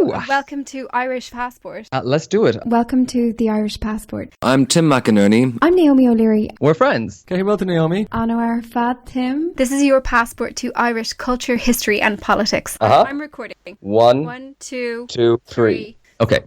Hello, and welcome to Irish Passport. Let's do it. Welcome to the Irish Passport. I'm Tim McInerney. I'm Naomi O'Leary. We're friends. Cahimilta Naomi. Anwar Fad Tim. This is your passport to Irish culture, history and politics. I'm recording. One, two, three. Okay.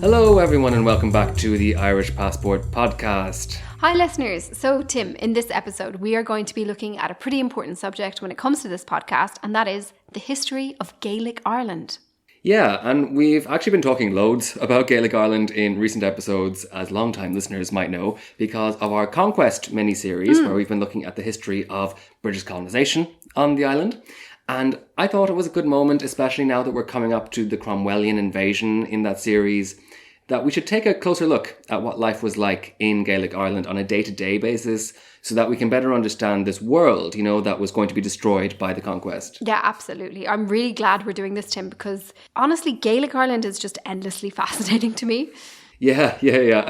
Hello everyone and welcome back to the Irish Passport podcast. Hi listeners. So Tim, in this episode we are going to be looking at a pretty important subject when it comes to this podcast, and that is the history of Gaelic Ireland. Yeah, and we've actually been talking loads about Gaelic Ireland in recent episodes, as long-time listeners might know, because of our Conquest mini-series where we've been looking at the history of British colonisation on the island. And I thought it was a good moment, especially now that we're coming up to the Cromwellian invasion in that series, that we should take a closer look at what life was like in Gaelic Ireland on a day-to-day basis so that we can better understand this world, that was going to be destroyed by the conquest. Yeah, absolutely. I'm really glad we're doing this, Tim, because honestly, Gaelic Ireland is just endlessly fascinating to me. Yeah.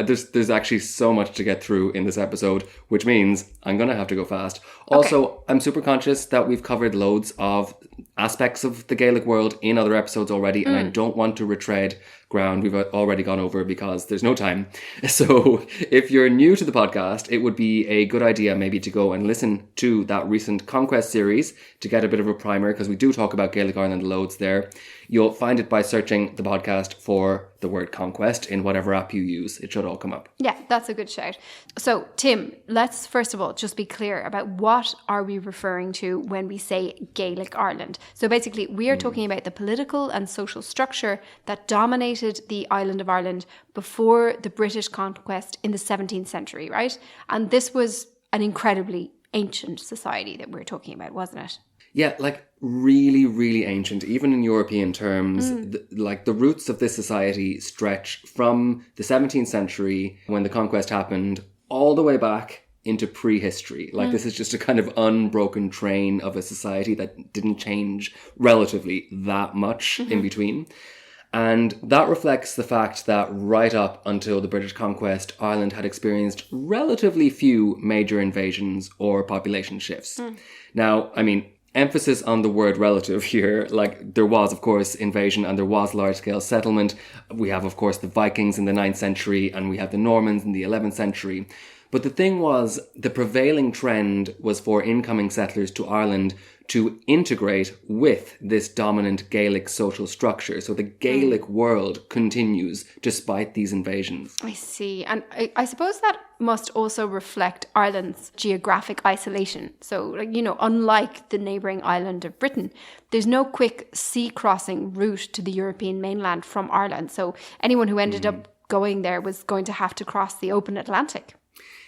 There's actually so much to get through in this episode, which means I'm going to have to go fast. Also, I'm super conscious that we've covered loads of aspects of the Gaelic world in other episodes already, and I don't want to retread ground we've already gone over because there's no time. So if you're new to the podcast, it would be a good idea maybe to go and listen to that recent Conquest series to get a bit of a primer, because we do talk about Gaelic Ireland loads there. You'll find it by searching the podcast for the word Conquest in whatever app you use. It should all come up. Yeah, that's a good shout. So, Tim, let's first of all just be clear about what are we referring to when we say Gaelic Ireland. So basically, we are talking about the political and social structure that dominated the island of Ireland before the British conquest in the 17th century, right? And this was an incredibly ancient society that we're talking about, wasn't it? Yeah, like really, really ancient, even in European terms. The roots of this society stretch from the 17th century when the conquest happened all the way back into prehistory. This is just a kind of unbroken train of a society that didn't change relatively that much in between. And that reflects the fact that right up until the British conquest, Ireland had experienced relatively few major invasions or population shifts. Now, emphasis on the word relative here. There was, of course, invasion and there was large-scale settlement. We have, of course, the Vikings in the 9th century and we have the Normans in the 11th century. But the thing was, the prevailing trend was for incoming settlers to Ireland to integrate with this dominant Gaelic social structure. So the Gaelic world continues despite these invasions. I see. And I suppose that must also reflect Ireland's geographic isolation. So, unlike the neighbouring island of Britain, there's no quick sea crossing route to the European mainland from Ireland. So anyone who ended up going there was going to have to cross the open Atlantic.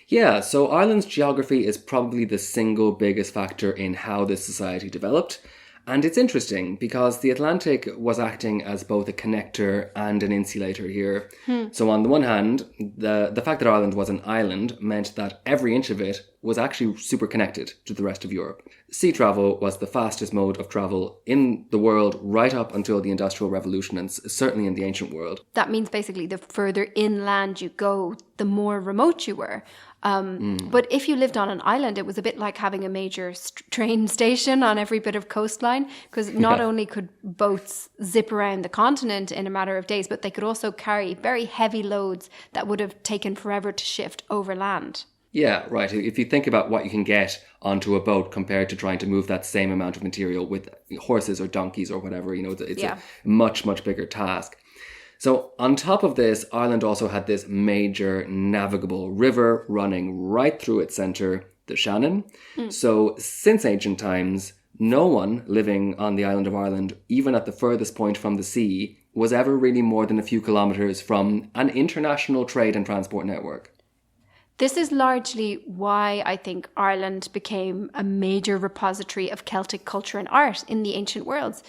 Yeah, so Ireland's geography is probably the single biggest factor in how this society developed. And it's interesting because the Atlantic was acting as both a connector and an insulator here. So on the one hand, the fact that Ireland was an island meant that every inch of it was actually super connected to the rest of Europe. Sea travel was the fastest mode of travel in the world right up until the Industrial Revolution, and certainly in the ancient world. That means basically the further inland you go, the more remote you were. But if you lived on an island, it was a bit like having a major train station on every bit of coastline, because not only could boats zip around the continent in a matter of days, but they could also carry very heavy loads that would have taken forever to shift overland. Yeah, right. If you think about what you can get onto a boat compared to trying to move that same amount of material with horses or donkeys or whatever, it's a much, much bigger task. So on top of this, Ireland also had this major navigable river running right through its centre, the Shannon. So since ancient times, no one living on the island of Ireland, even at the furthest point from the sea, was ever really more than a few kilometres from an international trade and transport network. This is largely why I think Ireland became a major repository of Celtic culture and art in the ancient worlds.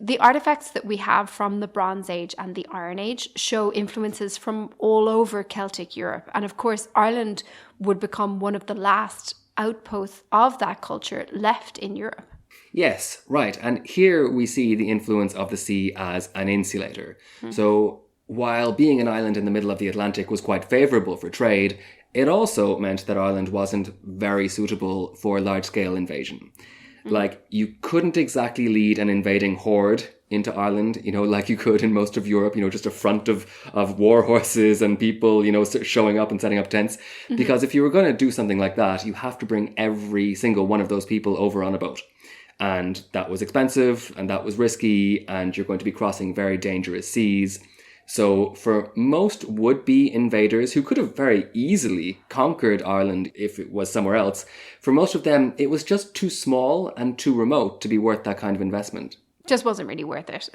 The artifacts that we have from the Bronze Age and the Iron Age show influences from all over Celtic Europe. And of course, Ireland would become one of the last outposts of that culture left in Europe. Yes, right. And here we see the influence of the sea as an insulator. So while being an island in the middle of the Atlantic was quite favourable for trade, it also meant that Ireland wasn't very suitable for large-scale invasion. Like, you couldn't exactly lead an invading horde into Ireland, like you could in most of Europe, just a front of war horses and people, showing up and setting up tents. Because if you were going to do something like that, you have to bring every single one of those people over on a boat. And that was expensive and that was risky, and you're going to be crossing very dangerous seas. So for most would-be invaders who could have very easily conquered Ireland if it was somewhere else, for most of them, it was just too small and too remote to be worth that kind of investment. Just wasn't really worth it.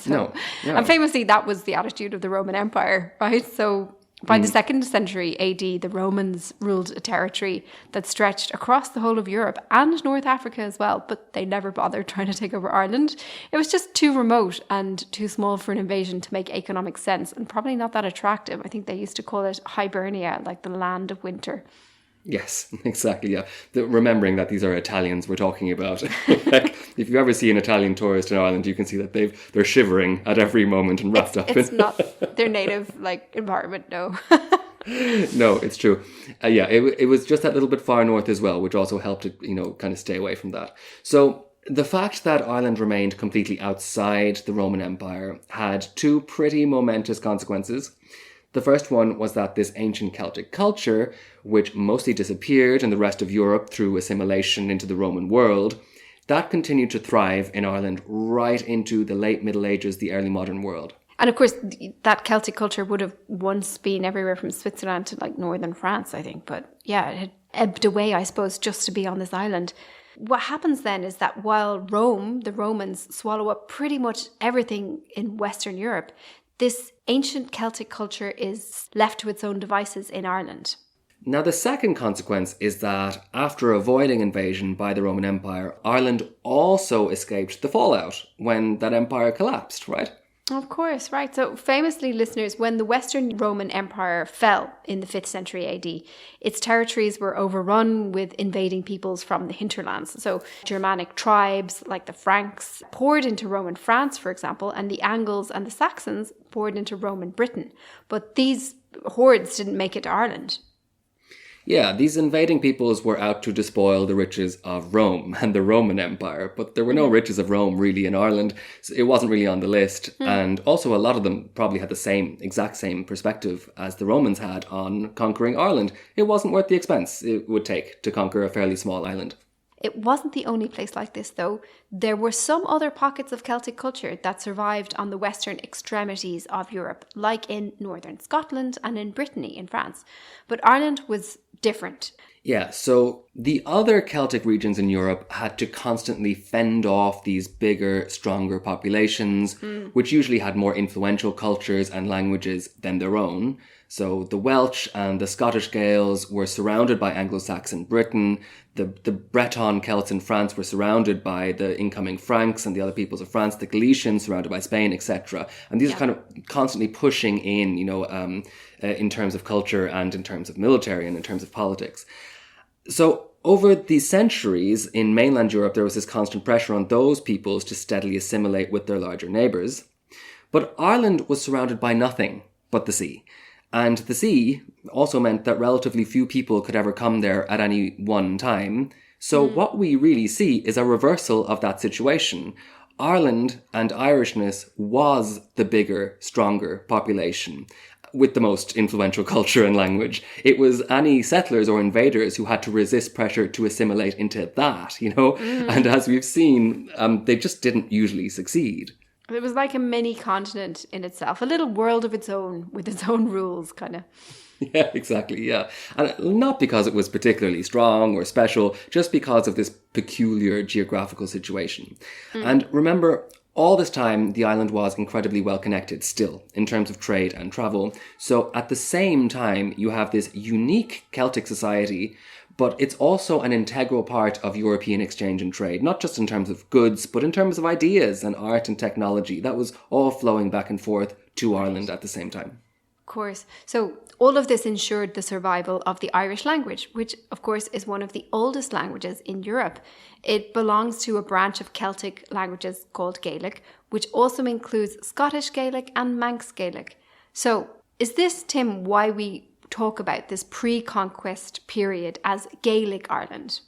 No. And famously, that was the attitude of the Roman Empire, right? So by the 2nd century AD, the Romans ruled a territory that stretched across the whole of Europe and North Africa as well, but they never bothered trying to take over Ireland. It was just too remote and too small for an invasion to make economic sense, and probably not that attractive. I think they used to call it Hibernia, like the land of winter. Yes, exactly, yeah. Remembering that these are Italians we're talking about. Like, if you ever see an Italian tourist in Ireland, you can see that they're shivering at every moment and wrapped up. It's not their native environment, no. No, it's true. It was just that little bit far north as well, which also helped it, kind of stay away from that. So the fact that Ireland remained completely outside the Roman Empire had two pretty momentous consequences. The first one was that this ancient Celtic culture, which mostly disappeared in the rest of Europe through assimilation into the Roman world, that continued to thrive in Ireland right into the late Middle Ages, the early modern world. And of course, that Celtic culture would have once been everywhere from Switzerland to northern France, I think. But yeah, it had ebbed away, I suppose, just to be on this island. What happens then is that while Rome, the Romans, swallow up pretty much everything in Western Europe, this ancient Celtic culture is left to its own devices in Ireland. Now, the second consequence is that after avoiding invasion by the Roman Empire, Ireland also escaped the fallout when that empire collapsed, right? Of course, right. So famously, listeners, when the Western Roman Empire fell in the 5th century AD, its territories were overrun with invading peoples from the hinterlands. So Germanic tribes like the Franks poured into Roman France, for example, and the Angles and the Saxons poured into Roman Britain. But these hordes didn't make it to Ireland. Yeah, these invading peoples were out to despoil the riches of Rome and the Roman Empire, but there were no riches of Rome really in Ireland, so it wasn't really on the list. And also a lot of them probably had the exact same perspective as the Romans had on conquering Ireland. It wasn't worth the expense it would take to conquer a fairly small island. It wasn't the only place like this, though. There were some other pockets of Celtic culture that survived on the western extremities of Europe, like in northern Scotland and in Brittany in France. But Ireland was different. Yeah, so the other Celtic regions in Europe had to constantly fend off these bigger, stronger populations, which usually had more influential cultures and languages than their own. So the Welsh and the Scottish Gaels were surrounded by Anglo-Saxon Britain. The Breton Celts in France were surrounded by the incoming Franks and the other peoples of France. The Galicians surrounded by Spain, etc. And these are kind of constantly pushing in, in terms of culture and in terms of military and in terms of politics. So over the centuries in mainland Europe, there was this constant pressure on those peoples to steadily assimilate with their larger neighbours. But Ireland was surrounded by nothing but the sea. And the sea also meant that relatively few people could ever come there at any one time. So what we really see is a reversal of that situation. Ireland and Irishness was the bigger, stronger population with the most influential culture and language. It was any settlers or invaders who had to resist pressure to assimilate into that, And as we've seen, they just didn't usually succeed. It was like a mini continent in itself, a little world of its own, with its own rules, kind of. Yeah, exactly, yeah. And not because it was particularly strong or special, just because of this peculiar geographical situation. And remember, all this time, the island was incredibly well connected still, in terms of trade and travel. So at the same time, you have this unique Celtic society, but it's also an integral part of European exchange and trade, not just in terms of goods, but in terms of ideas and art and technology. That was all flowing back and forth to Ireland at the same time. course. So all of this ensured the survival of the Irish language, which of course is one of the oldest languages in Europe. It belongs to a branch of Celtic languages called Gaelic, which also includes Scottish Gaelic and Manx Gaelic. So is this, Tim, why we talk about this pre-conquest period as Gaelic Ireland?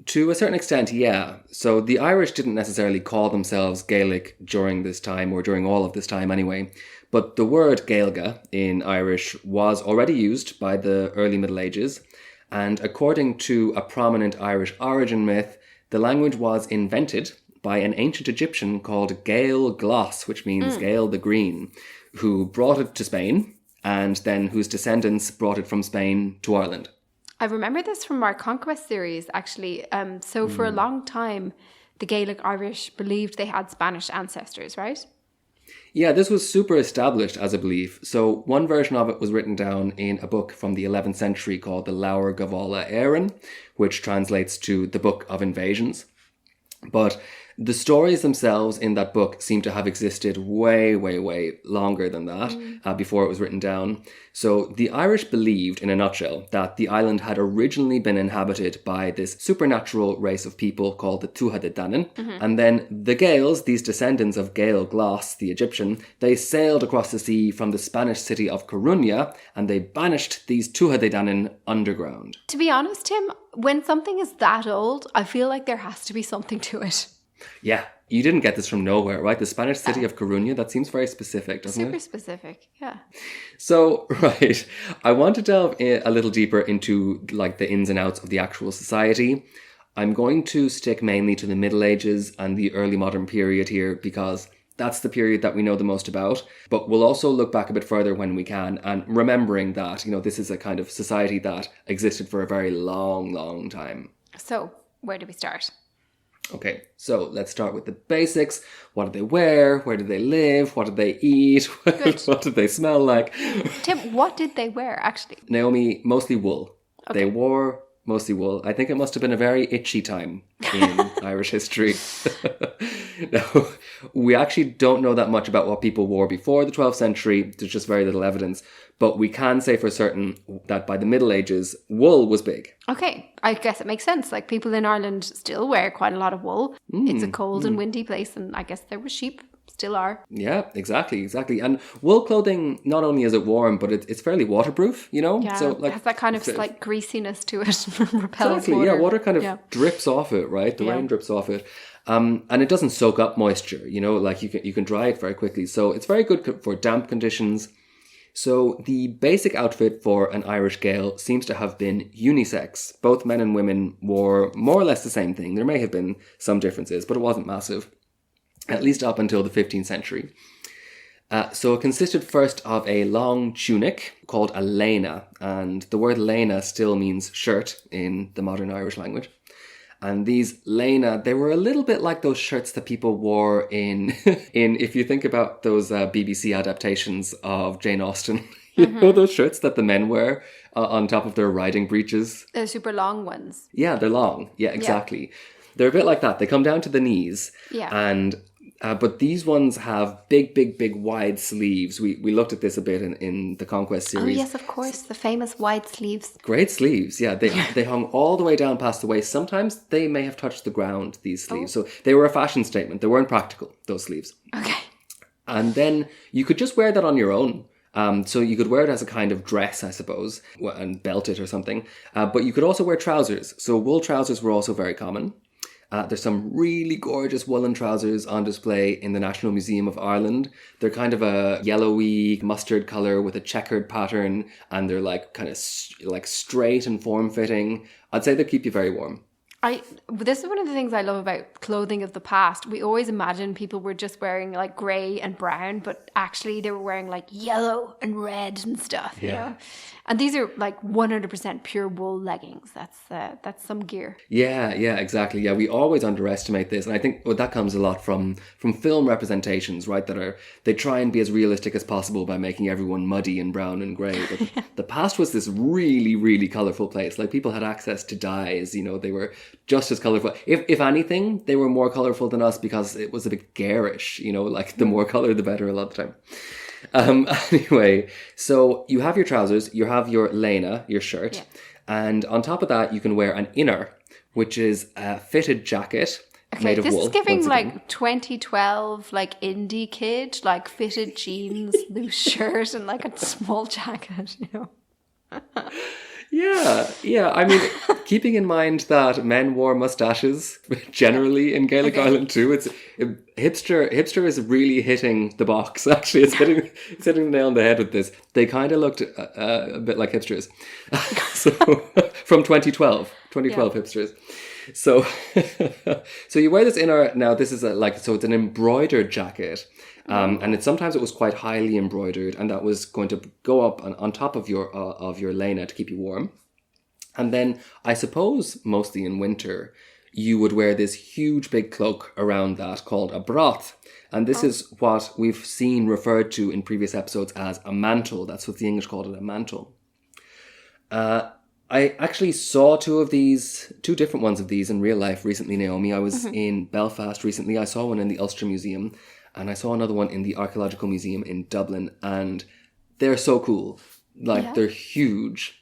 To a certain extent, yeah. So the Irish didn't necessarily call themselves Gaelic during this time, or during all of this time anyway. But the word Gaelga in Irish was already used by the early Middle Ages. And according to a prominent Irish origin myth, the language was invented by an ancient Egyptian called Gael Glas, which means Gael the Green, who brought it to Spain, and then whose descendants brought it from Spain to Ireland. I remember this from our Conquest series, actually. So for a long time, the Gaelic Irish believed they had Spanish ancestors, right? Yeah, this was super established as a belief. So one version of it was written down in a book from the 11th century called the Laur Gavala Éireann, which translates to the Book of Invasions. But the stories themselves in that book seem to have existed way, way, way longer than that, before it was written down. So the Irish believed, in a nutshell, that the island had originally been inhabited by this supernatural race of people called the Tuatha De Danann. And then the Gaels, these descendants of Gael Glas, the Egyptian, they sailed across the sea from the Spanish city of Coruña, and they banished these Tuatha De Danann underground. To be honest, Tim, when something is that old, I feel like there has to be something to it. Yeah, you didn't get this from nowhere, right? The Spanish city of Coruña, that seems very specific, doesn't Super it? specific, yeah. So, right, I want to delve a little deeper into like the ins and outs of the actual society. I'm going to stick mainly to the Middle Ages and the early modern period here because that's the period that we know the most about. But we'll also look back a bit further when we can, and remembering that, you know, this is a kind of society that existed for a very long, long time. So, where do we start? Okay, so let's start with the basics. What did they wear? Where did they live? What did they eat? What did they smell like? Tim, what did they wear, actually? Naomi, mostly wool. Okay. They wore mostly wool. I think it must have been a very itchy time in Irish history. Now, we actually don't know that much about what people wore before the 12th century. There's just very little evidence. But we can say for certain that by the Middle Ages, wool was big. Okay, I guess it makes sense. Like, people in Ireland still wear quite a lot of wool. It's a cold and windy place, and I guess there were sheep. Still are. Yeah, exactly. And wool clothing, not only is it warm, but it's fairly waterproof, you know? Yeah, So, it has that kind of slight greasiness to it. Repels exactly, water. yeah, water kind of drips off it, right? The rain drips off it. And it doesn't soak up moisture, you know, like you can dry it very quickly. So it's very good for damp conditions. So the basic outfit for an Irish Gael seems to have been unisex. Both men and women wore more or less the same thing. There may have been some differences, but it wasn't massive, at least up until the 15th century. So it consisted first of a long tunic called a lena, and the word lena still means shirt in the modern Irish language. And these lena, they were a little bit like those shirts that people wore in if you think about those BBC adaptations of Jane Austen, you know those shirts that the men wear on top of their riding breeches? The super long ones. Yeah, they're long. Yeah, exactly. They're a bit like that. They come down to the knees. Yeah. And but these ones have big, wide sleeves. We looked at this a bit in the Conquest Oh, series. yes, of course. The famous wide sleeves. Great sleeves, yeah. They hung all the way down past the waist. Sometimes they may have touched the ground, these sleeves. So they were a fashion statement. They weren't practical, those sleeves. Okay. And then you could just wear that on your own. So you could wear it as a kind of dress, I suppose, and belt it or something. But you could also wear trousers. So wool trousers were also very common. There's some really gorgeous woolen trousers on display in the National Museum of Ireland. They're kind of a yellowy mustard colour with a checkered pattern, and they're like kind of like straight and form-fitting. I'd say they keep you very warm. This is one of the things I love about clothing of the past. We always imagine people were just wearing like grey and brown, but actually they were wearing like yellow and red and stuff, you know? And these are like 100% pure wool leggings. That's some gear. Yeah, exactly. Yeah, we always underestimate this. And I think that comes a lot from film representations, right? They try and be as realistic as possible by making everyone muddy and brown and grey. But the past was this really, really colourful place. Like, people had access to dyes, you know, they were just as colourful. If anything, they were more colourful than us because it was a bit garish, you know, like the more colour, the better a lot of the time. Anyway, so you have your trousers, you have your lena, your shirt, and on top of that you can wear an inner, which is a fitted jacket made of this wool. is giving once again. like 2012, like indie kid, like fitted jeans, loose shirt, and like a small jacket, you know. Yeah. I mean, keeping in mind that men wore mustaches generally in Gaelic Ireland too. Hipster is really hitting the box. Actually, it's hitting the nail on the head with this. They kind of looked a bit like hipsters. So from 2012 hipsters. So so you wear this inner. Now this is so it's an embroidered jacket. And sometimes it was quite highly embroidered, and that was going to go up on top of your lena to keep you warm. And then I suppose mostly in winter, you would wear this huge big cloak around that called a broth. And this is what we've seen referred to in previous episodes as a mantle. That's what the English called it, a mantle. I actually saw two different ones of these in real life recently, Naomi. I was in Belfast recently. I saw one in the Ulster Museum. And I saw another one in the Archaeological Museum in Dublin, and they're so cool. They're huge.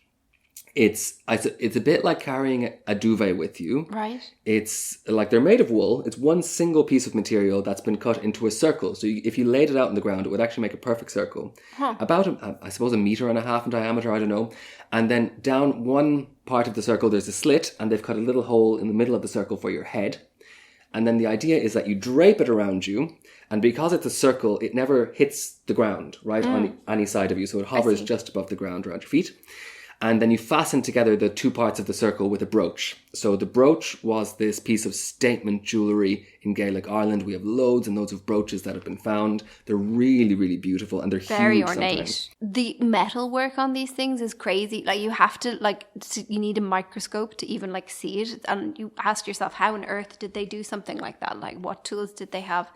It's a bit like carrying a duvet with you. Right. It's like they're made of wool. It's one single piece of material that's been cut into a circle. So if you laid it out on the ground, it would actually make a perfect circle. About, I suppose, 1.5 meters in diameter, I don't know. And then down one part of the circle, there's a slit, and they've cut a little hole in the middle of the circle for your head. And then the idea is that you drape it around you, and because it's a circle, it never hits the ground, right, on any side of you. So it hovers just above the ground around your feet. And then you fasten together the two parts of the circle with a brooch. So the brooch was this piece of statement jewellery in Gaelic Ireland. We have loads and loads of brooches that have been found. They're really, really beautiful, and they're very huge ornate. sometimes. The metal work on these things is crazy. Like you have to you need a microscope to even see it, and you ask yourself, how on earth did they do something like that? Like what tools did they have?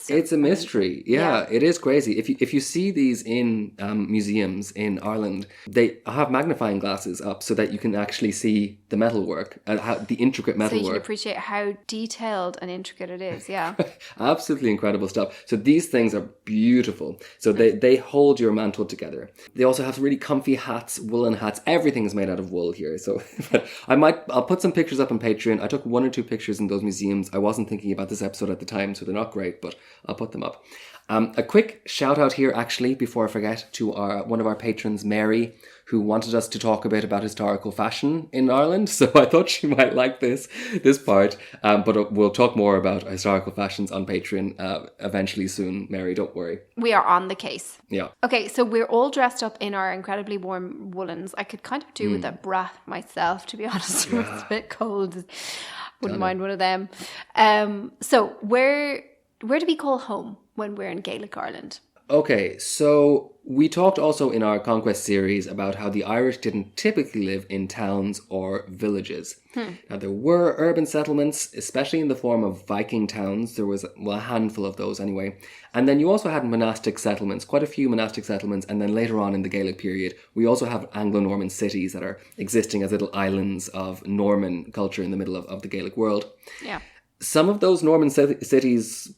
It's a mystery. Yeah, it is crazy. If you see these in museums in Ireland, they have magnifying glasses up so that you can actually see the metalwork, the intricate metalwork. So you can appreciate how detailed and intricate it is, yeah. Absolutely incredible stuff. So these things are beautiful. So they hold your mantle together. They also have really comfy hats, woolen hats. Everything is made out of wool here. So I'll put some pictures up on Patreon. I took 1 or 2 pictures in those museums. I wasn't thinking about this episode at the time, so they're not great, but I'll put them up. A quick shout out here, actually, before I forget, to one of our patrons, Mary, who wanted us to talk a bit about historical fashion in Ireland. So I thought she might like this part. But we'll talk more about historical fashions on Patreon eventually soon. Mary, don't worry. We are on the case. Yeah. Okay, so we're all dressed up in our incredibly warm woolens. I could kind of do with a bra myself, to be honest. Yeah. It's a bit cold. Wouldn't mind one of them. So where do we call home when we're in Gaelic Ireland? Okay, so we talked also in our Conquest series about how the Irish didn't typically live in towns or villages. Now, there were urban settlements, especially in the form of Viking towns. There was a handful of those anyway. And then you also had monastic settlements, quite a few monastic settlements. And then later on in the Gaelic period, we also have Anglo-Norman cities that are existing as little islands of Norman culture in the middle of the Gaelic world. Yeah. Some of those Norman cities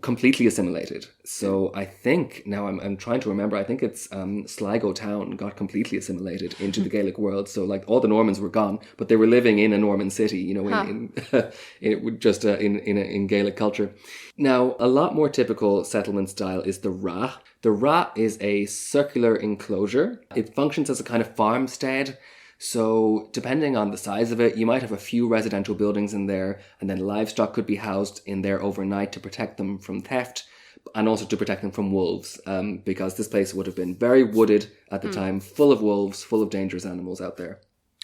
completely assimilated. So I think, now I'm trying to remember, I think it's Sligo town got completely assimilated into the Gaelic world. So all the Normans were gone, but they were living in a Norman city, in Gaelic culture. Now, a lot more typical settlement style is the Rá. The Rá is a circular enclosure. It functions as a kind of farmstead. So depending on the size of it, you might have a few residential buildings in there, and then livestock could be housed in there overnight to protect them from theft and also to protect them from wolves, because this place would have been very wooded at the time, full of wolves, full of dangerous animals out there.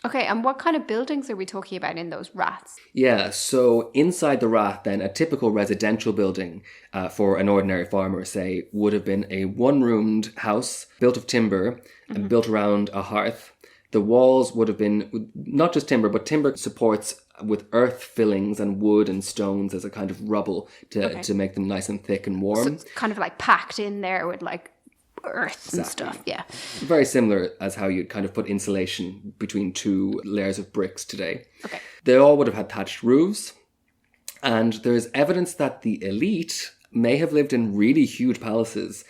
Okay, and what kind of buildings are we talking about in those rats? Yeah, so inside the Rath then, a typical residential building for an ordinary farmer, say, would have been a one-roomed house built of timber and built around a hearth. The walls would have been not just timber, but timber supports with earth fillings and wood and stones as a kind of rubble to make them nice and thick and warm. So it's kind of packed in there with earth and stuff, yeah. Very similar as how you'd kind of put insulation between two layers of bricks today. Okay. They all would have had thatched roofs. And there's evidence that the elite may have lived in really huge palaces.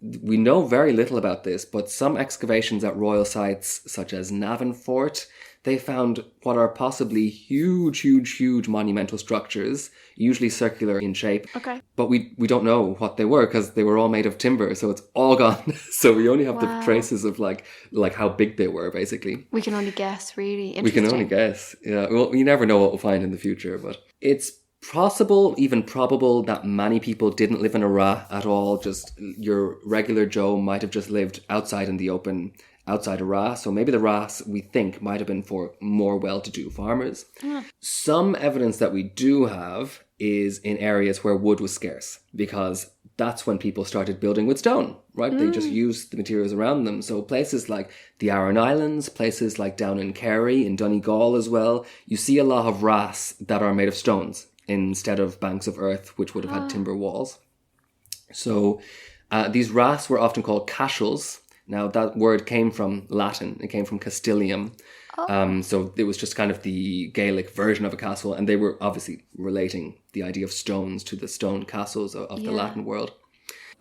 We know very little about this, but some excavations at royal sites, such as Navan Fort, they found what are possibly huge monumental structures, usually circular in shape. Okay. But we don't know what they were because they were all made of timber, so it's all gone. So we only have the traces of like how big they were, basically. We can only guess, really. Interesting. We can only guess. Yeah. Well, you never know what we'll find in the future, but it's possible, even probable, that many people didn't live in a Ra at all. Just your regular Joe might have just lived outside in the open, outside a Ra. So maybe the Ras, we think, might have been for more well-to-do farmers. Some evidence that we do have is in areas where wood was scarce, because that's when people started building with stone, right? They just used the materials around them. So places like the Aran Islands, places like down in Kerry, in Donegal as well, you see a lot of Ras that are made of stones instead of banks of earth, which would have had timber walls. So these Ras were often called cashels. Now, that word came from Latin. It came from Castilium. So it was just kind of the Gaelic version of a castle. And they were obviously relating the idea of stones to the stone castles of the Latin world.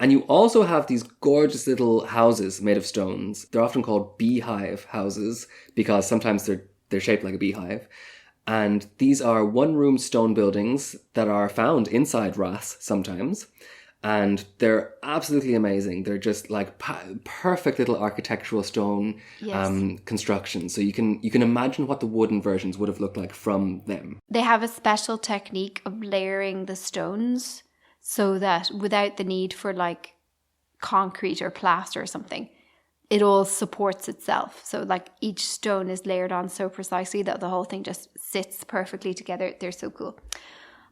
And you also have these gorgeous little houses made of stones. They're often called beehive houses because sometimes they're shaped like a beehive. And these are one-room stone buildings that are found inside Ras sometimes. And they're absolutely amazing. They're just like perfect little architectural stone constructions. So you can imagine what the wooden versions would have looked like from them. They have a special technique of layering the stones so that without the need for like concrete or plaster or something, it all supports itself. So like each stone is layered on so precisely that the whole thing just sits perfectly together. They're so cool.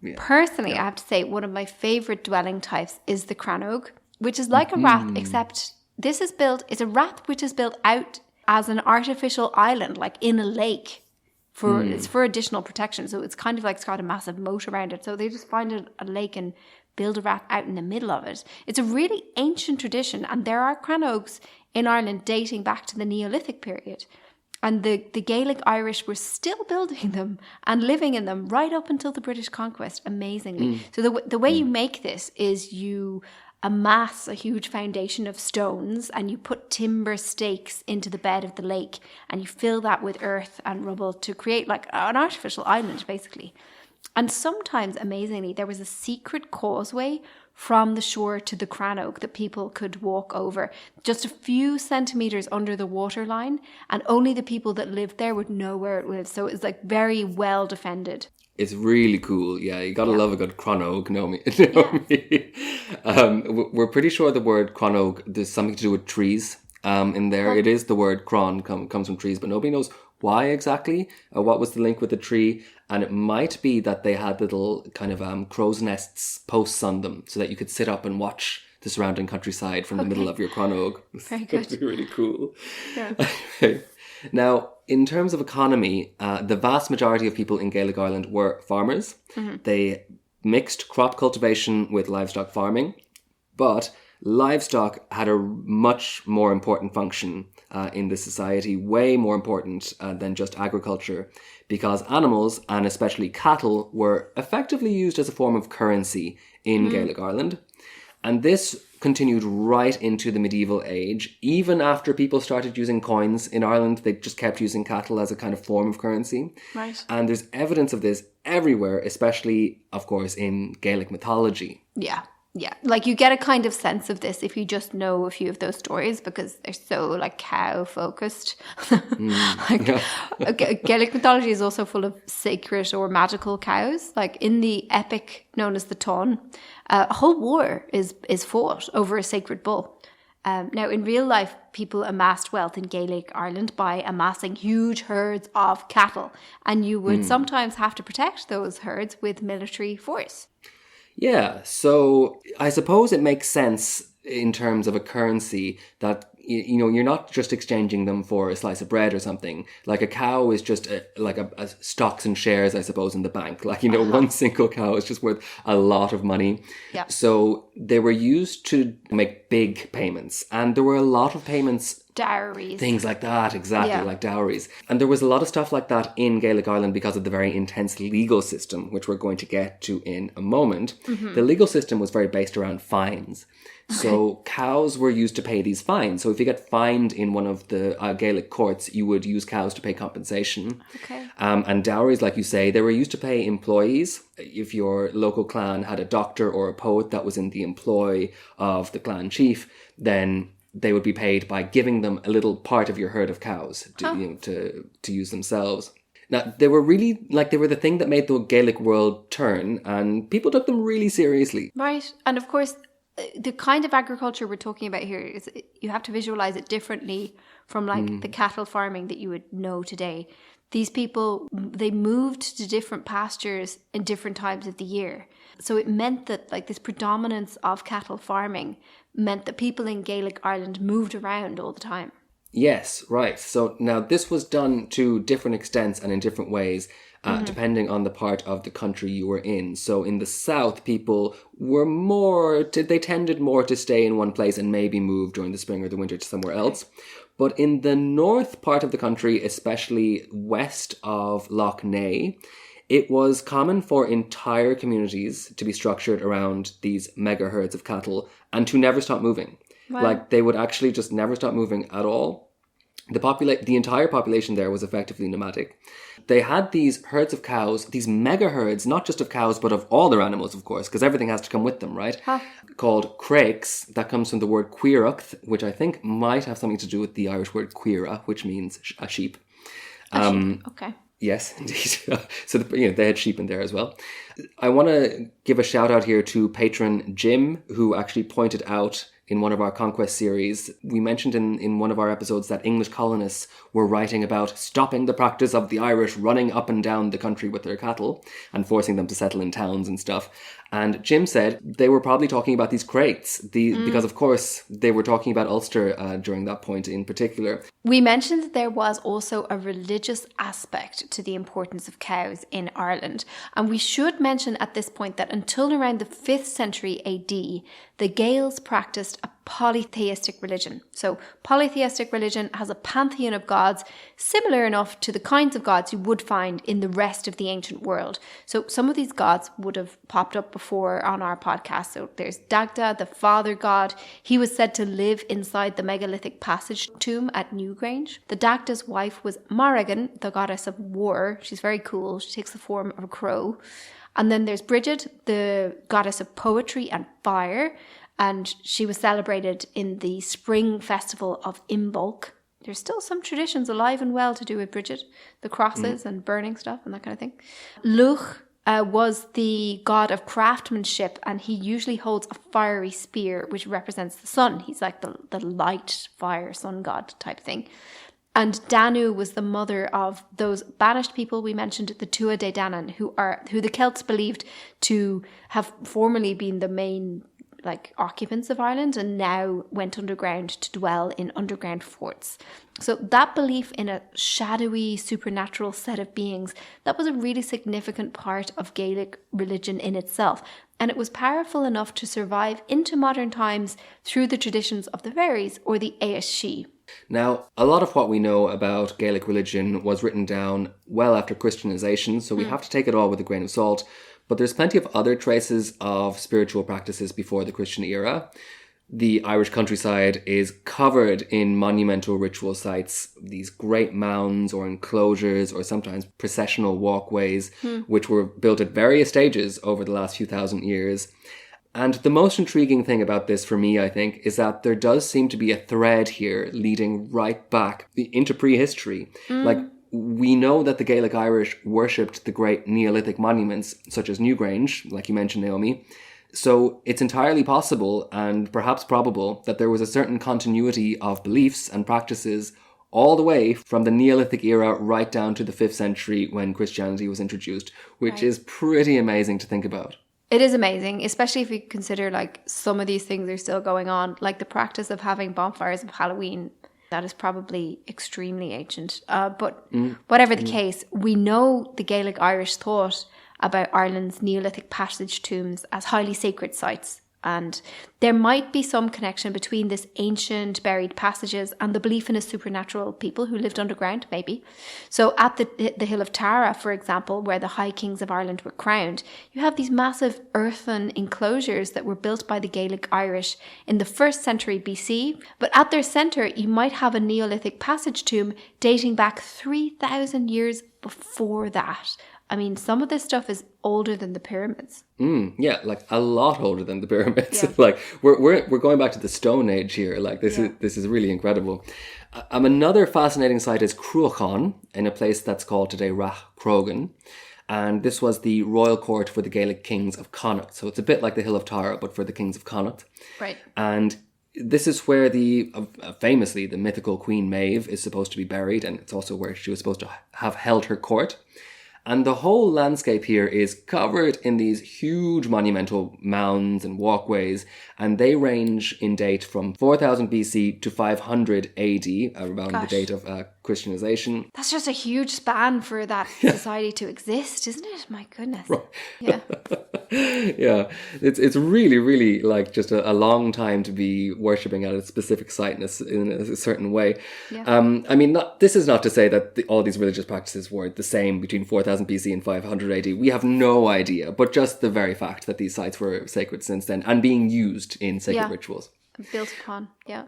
Yeah. Personally, I have to say one of my favourite dwelling types is the crannog, which is like a rath, except it's a rath which is built out as an artificial island, like in a lake. It's for additional protection. So it's kind of like it's got a massive moat around it. So they just find a lake and build a rath out in the middle of it. It's a really ancient tradition, and there are crannogs in Ireland dating back to the Neolithic period. And the Gaelic Irish were still building them and living in them right up until the British conquest, amazingly. So the way you make this is you amass a huge foundation of stones and you put timber stakes into the bed of the lake and you fill that with earth and rubble to create like an artificial island, basically. And sometimes, amazingly, there was a secret causeway from the shore to the crannog that people could walk over just a few centimetres under the waterline, and only the people that lived there would know where it was. So it was like very well defended. It's really cool. Yeah, you gotta love a good crannog, Naomi. We're pretty sure the word crannog, there's something to do with trees in there. It is the word cron comes from trees, but nobody knows why exactly, what was the link with the tree. And it might be that they had little kind of crow's nests posts on them so that you could sit up and watch the surrounding countryside from the middle of your crannog. Very good. That'd be really cool. Yeah. Okay. Now, in terms of economy, the vast majority of people in Gaelic Ireland were farmers. They mixed crop cultivation with livestock farming, but livestock had a much more important function in the society, way more important than just agriculture, because animals, and especially cattle, were effectively used as a form of currency in Gaelic Ireland. And this continued right into the medieval age. Even after people started using coins in Ireland, they just kept using cattle as a kind of form of currency. Right. And there's evidence of this everywhere, especially, of course, in Gaelic mythology. Yeah. Yeah, like you get a kind of sense of this if you just know a few of those stories because they're so like cow focused. Gaelic mythology is also full of sacred or magical cows. Like in the epic known as the Tun, a whole war is fought over a sacred bull. Now, in real life, people amassed wealth in Gaelic Ireland by amassing huge herds of cattle, and you would sometimes have to protect those herds with military force. Yeah, so I suppose it makes sense in terms of a currency that, you know, you're not just exchanging them for a slice of bread or something. Like a cow is just a stocks and shares, I suppose, in the bank. Like, you know, one single cow is just worth a lot of money. Yeah. So they were used to make big payments. And there were a lot of payments Dowries. Things like that, exactly, Yeah. like dowries. And there was a lot of stuff like that in Gaelic Ireland because of the very intense legal system, which we're going to get to in a moment. The legal system was very based around fines. So cows were used to pay these fines. So if you get fined in one of the Gaelic courts, you would use cows to pay compensation. Okay. And dowries, like you say, they were used to pay employees. If your local clan had a doctor or a poet that was in the employ of the clan chief, then they would be paid by giving them a little part of your herd of cows to use themselves. Now, they were really, they were the thing that made the Gaelic world turn, and people took them really seriously. Right. And of course, the kind of agriculture we're talking about here is you have to visualize it differently from the cattle farming that you would know today. These people, they moved to different pastures in different times of the year. So it meant that this predominance of cattle farming meant that people in Gaelic Ireland moved around all the time. Yes, right. So now this was done to different extents and in different ways, depending on the part of the country you were in. So in the south, people were they tended more to stay in one place and maybe move during the spring or the winter to somewhere else. But in the north part of the country, especially west of Lough Neagh, it was common for entire communities to be structured around these mega herds of cattle and to never stop moving. Wow. They would actually just never stop moving at all. The entire population there was effectively nomadic. They had these herds of cows, these mega herds, not just of cows, but of all their animals, of course, because everything has to come with them, right? Called crakes. That comes from the word cuireacht, which I think might have something to do with the Irish word cuira, which means a sheep. Sheep. Okay. Yes, indeed. So they had sheep in there as well. I want to give a shout out here to patron Jim, who actually pointed out in one of our Conquest series, we mentioned in one of our episodes that English colonists were writing about stopping the practice of the Irish running up and down the country with their cattle and forcing them to settle in towns and stuff. And Jim said they were probably talking about these crates, because of course they were talking about Ulster during that point in particular. We mentioned that there was also a religious aspect to the importance of cows in Ireland. And we should mention at this point that until around the 5th century AD, the Gaels practiced a polytheistic religion. So polytheistic religion has a pantheon of gods similar enough to the kinds of gods you would find in the rest of the ancient world. So some of these gods would have popped up before on our podcast. So there's Dagda, the father god. He was said to live inside the megalithic passage tomb at Newgrange. The Dagda's wife was Morrigan, the goddess of war. She's very cool. She takes the form of a crow. And then there's Bridget, the goddess of poetry and fire. And she was celebrated in the spring festival of Imbolc. There's still some traditions alive and well to do with Bridget, the crosses and burning stuff and that kind of thing. Luch was the god of craftsmanship, and he usually holds a fiery spear, which represents the sun. He's like the light, fire, sun god type thing. And Danu was the mother of those banished people we mentioned, the Tua de Danann, who the Celts believed to have formerly been the main occupants of Ireland and now went underground to dwell in underground forts. So that belief in a shadowy supernatural set of beings, that was a really significant part of Gaelic religion in itself. And it was powerful enough to survive into modern times through the traditions of the Veres or the Aesshi. Now, a lot of what we know about Gaelic religion was written down well after Christianization, so we have to take it all with a grain of salt. But there's plenty of other traces of spiritual practices before the Christian era. The Irish countryside is covered in monumental ritual sites, these great mounds or enclosures or sometimes processional walkways, which were built at various stages over the last few thousand years. And the most intriguing thing about this for me, I think, is that there does seem to be a thread here leading right back into prehistory. We know that the Gaelic Irish worshipped the great Neolithic monuments, such as Newgrange, like you mentioned, Naomi. So it's entirely possible and perhaps probable that there was a certain continuity of beliefs and practices all the way from the Neolithic era right down to the 5th century when Christianity was introduced, which is pretty amazing to think about. It is amazing, especially if you consider some of these things are still going on, like the practice of having bonfires of Halloween. That is probably extremely ancient. But whatever the case, we know the Gaelic Irish thought about Ireland's Neolithic passage tombs as highly sacred sites. And there might be some connection between this ancient buried passages and the belief in a supernatural people who lived underground, maybe. So at the Hill of Tara, for example, where the High Kings of Ireland were crowned, you have these massive earthen enclosures that were built by the Gaelic Irish in the 1st century BC. But at their centre, you might have a Neolithic passage tomb dating back 3,000 years before that. I mean, some of this stuff is older than the pyramids. Yeah, like a lot older than the pyramids. Yeah. Like we're going back to the Stone Age here. Like this is really incredible. Another fascinating site is Cruachan, in a place that's called today Rathcrogan. And this was the royal court for the Gaelic kings of Connacht. So it's a bit like the Hill of Tara, but for the kings of Connacht. Right. And this is where famously the mythical Queen Maeve is supposed to be buried, and it's also where she was supposed to have held her court. And the whole landscape here is covered in these huge monumental mounds and walkways, and they range in date from 4000 BC to 500 AD, around the date of Christianization. That's just a huge span for that society to exist, isn't it? My goodness. Right. Yeah. Yeah, it's really, really like just a long time to be worshipping at a specific site in a certain way. Yeah. I mean, this is not to say that all these religious practices were the same between 4000 BC and 500 AD. We have no idea, but just the very fact that these sites were sacred since then and being used in sacred rituals. Built upon, yeah.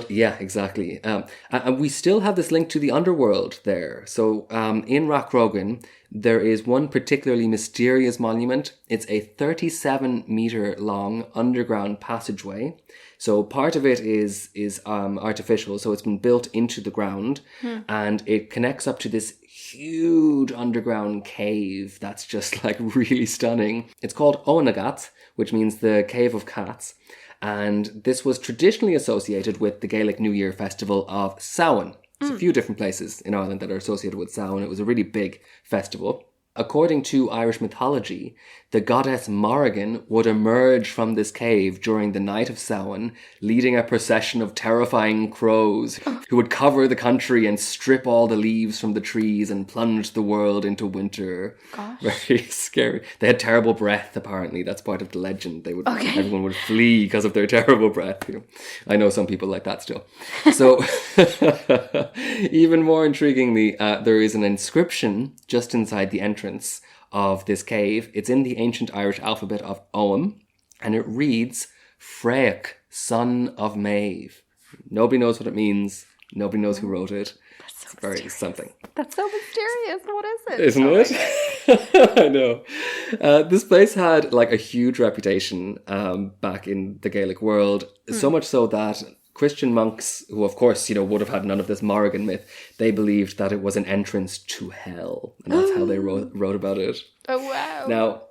Yeah, exactly. And we still have this link to the underworld there. So in Rathcrogan, there is one particularly mysterious monument. It's a 37-meter long underground passageway. So part of it is artificial. So it's been built into the ground and it connects up to this huge underground cave that's just like really stunning. It's called Oenagat, which means the Cave of Cats. And this was traditionally associated with the Gaelic New Year festival of Samhain. There's a few different places in Ireland that are associated with Samhain. It was a really big festival. According to Irish mythology, the goddess Morrigan would emerge from this cave during the night of Samhain, leading a procession of terrifying crows who would cover the country and strip all the leaves from the trees and plunge the world into winter. Gosh. Very scary. They had terrible breath, apparently. That's part of the legend. Everyone would flee because of their terrible breath. I know some people like that still. So, even more intriguingly, there is an inscription just inside the entrance of this cave. It's in the ancient Irish alphabet of Ogham, and it reads Freach, son of Maeve. Nobody knows what it means. Nobody knows who wrote it. That's so it's very something. That's so mysterious. What is it? Isn't it? I know. This place had like a huge reputation back in the Gaelic world, so much so that Christian monks, who of course, would have had none of this Morrigan myth, they believed that it was an entrance to hell. And that's how they wrote about it. Oh, wow. Now,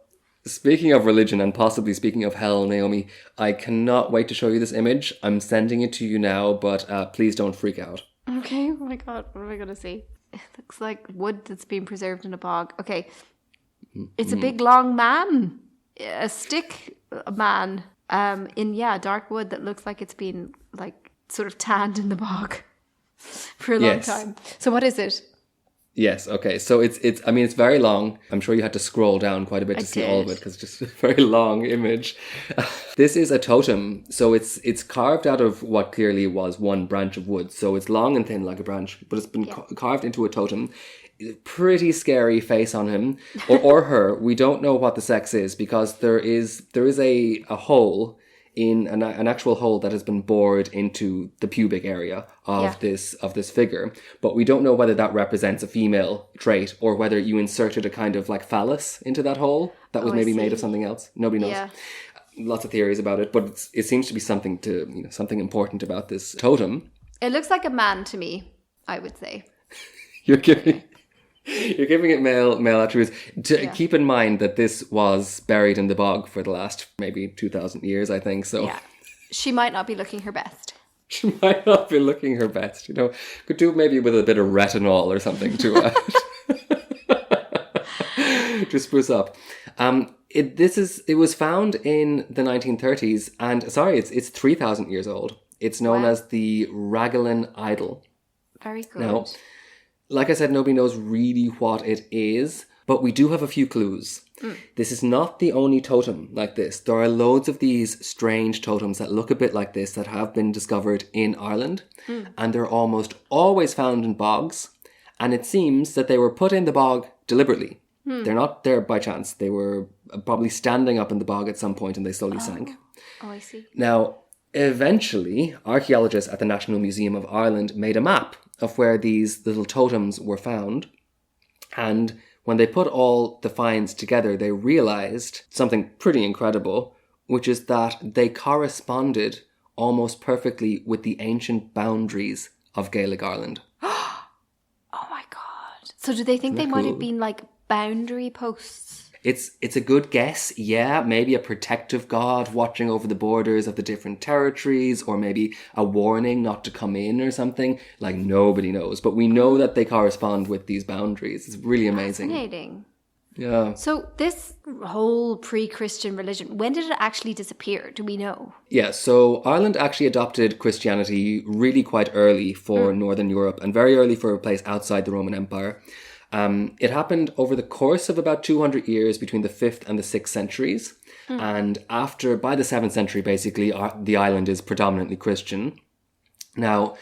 speaking of religion and possibly speaking of hell, Naomi, I cannot wait to show you this image. I'm sending it to you now, but please don't freak out. Okay, oh my God, what am I going to see? It looks like wood that's been preserved in a bog. Okay, it's a big long man, a stick man in dark wood that looks like it's been like sort of tanned in the bog for a long time. So what is it? Yes, okay. So it's very long. I'm sure you had to scroll down quite a bit to see all of it because it's just a very long image. This is a totem. So it's carved out of what clearly was one branch of wood. So it's long and thin like a branch, but it's been carved into a totem. Pretty scary face on him or her. We don't know what the sex is because there is a hole in an actual hole that has been bored into the pubic area of this figure, but we don't know whether that represents a female trait or whether you inserted a kind of like phallus into that hole that was maybe made of something else. Nobody knows. Yeah. Lots of theories about it, but it seems to be something important about this totem. It looks like a man to me, I would say. You're giving it male attributes. Keep in mind that this was buried in the bog for the last maybe 2,000 years, I think. So she might not be looking her best. She might not be looking her best. Could do maybe with a bit of retinol or something to to spruce up. It was found in the 1930s, and it's 3,000 years old. It's known as the Raglan Idol. Very good. Now, like I said, nobody knows really what it is, But we do have a few clues. This is not the only totem like this. There are loads of these strange totems that look a bit like this that have been discovered in Ireland. And they're almost always found in bogs. And it seems that they were put in the bog deliberately. They're not there by chance. They were probably standing up in the bog at some point and they slowly sank. Oh, I see. Now, eventually, archaeologists at the National Museum of Ireland made a map of where these little totems were found. And when they put all the finds together, they realized something pretty incredible, which is that they corresponded almost perfectly with the ancient boundaries of Gaelic Ireland. Oh my God. So do they think they might have been like boundary posts? It's a good guess, yeah. Maybe a protective god watching over the borders of the different territories, or maybe a warning not to come in or something. Like, nobody knows. But we know that they correspond with these boundaries. It's really amazing. Fascinating. Yeah. So this whole pre-Christian religion, when did it actually disappear? Do we know? Yeah, so Ireland actually adopted Christianity really quite early for Northern Europe and very early for a place outside the Roman Empire. It happened over the course of about 200 years between the 5th and the 6th centuries. And by the 7th century, basically, the island is predominantly Christian. Now,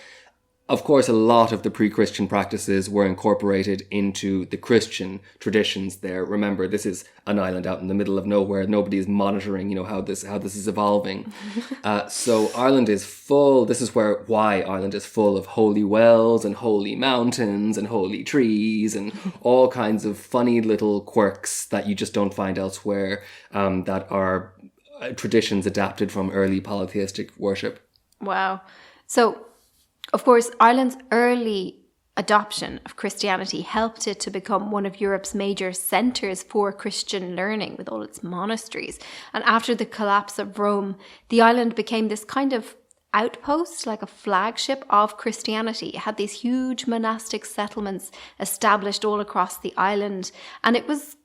of course, a lot of the pre-Christian practices were incorporated into the Christian traditions there. Remember, this is an island out in the middle of nowhere. Nobody is monitoring, how this is evolving. So Ireland is full. This is why Ireland is full of holy wells and holy mountains and holy trees and all kinds of funny little quirks that you just don't find elsewhere, that are traditions adapted from early polytheistic worship. Wow. So, of course, Ireland's early adoption of Christianity helped it to become one of Europe's major centres for Christian learning with all its monasteries. And after the collapse of Rome, the island became this kind of outpost, like a flagship of Christianity. It had these huge monastic settlements established all across the island. And that was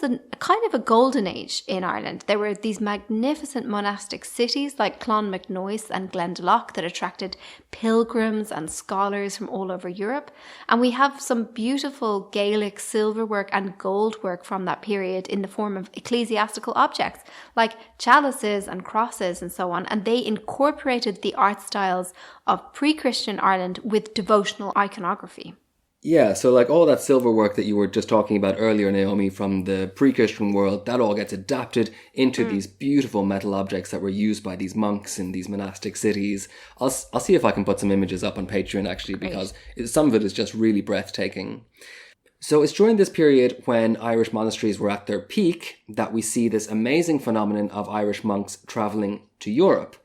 a kind of a golden age in Ireland. There were these magnificent monastic cities like Clonmacnoise and Glendalough that attracted pilgrims and scholars from all over Europe. And we have some beautiful Gaelic silverwork and goldwork from that period in the form of ecclesiastical objects like chalices and crosses and so on. And they incorporated the art styles of pre-Christian Ireland with devotional iconography. Yeah, so like all that silver work that you were just talking about earlier, Naomi, from the pre-Christian world, that all gets adapted into these beautiful metal objects that were used by these monks in these monastic cities. I'll see if I can put some images up on Patreon, actually, because some of it is just really breathtaking. So it's during this period when Irish monasteries were at their peak that we see this amazing phenomenon of Irish monks travelling to Europe.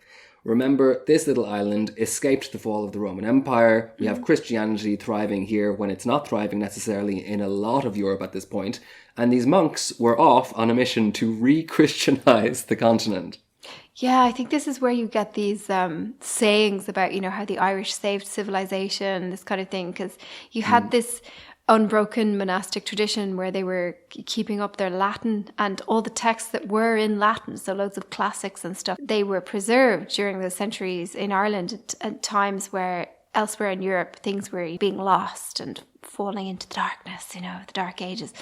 Remember, this little island escaped the fall of the Roman Empire. We have Christianity thriving here when it's not thriving necessarily in a lot of Europe at this point. And these monks were off on a mission to re-Christianize the continent. Yeah, I think this is where you get these sayings about, how the Irish saved civilization, this kind of thing, because you had this unbroken monastic tradition where they were keeping up their Latin, and all the texts that were in Latin, so loads of classics and stuff, they were preserved during the centuries in Ireland at times where elsewhere in Europe things were being lost and falling into the darkness, the dark ages.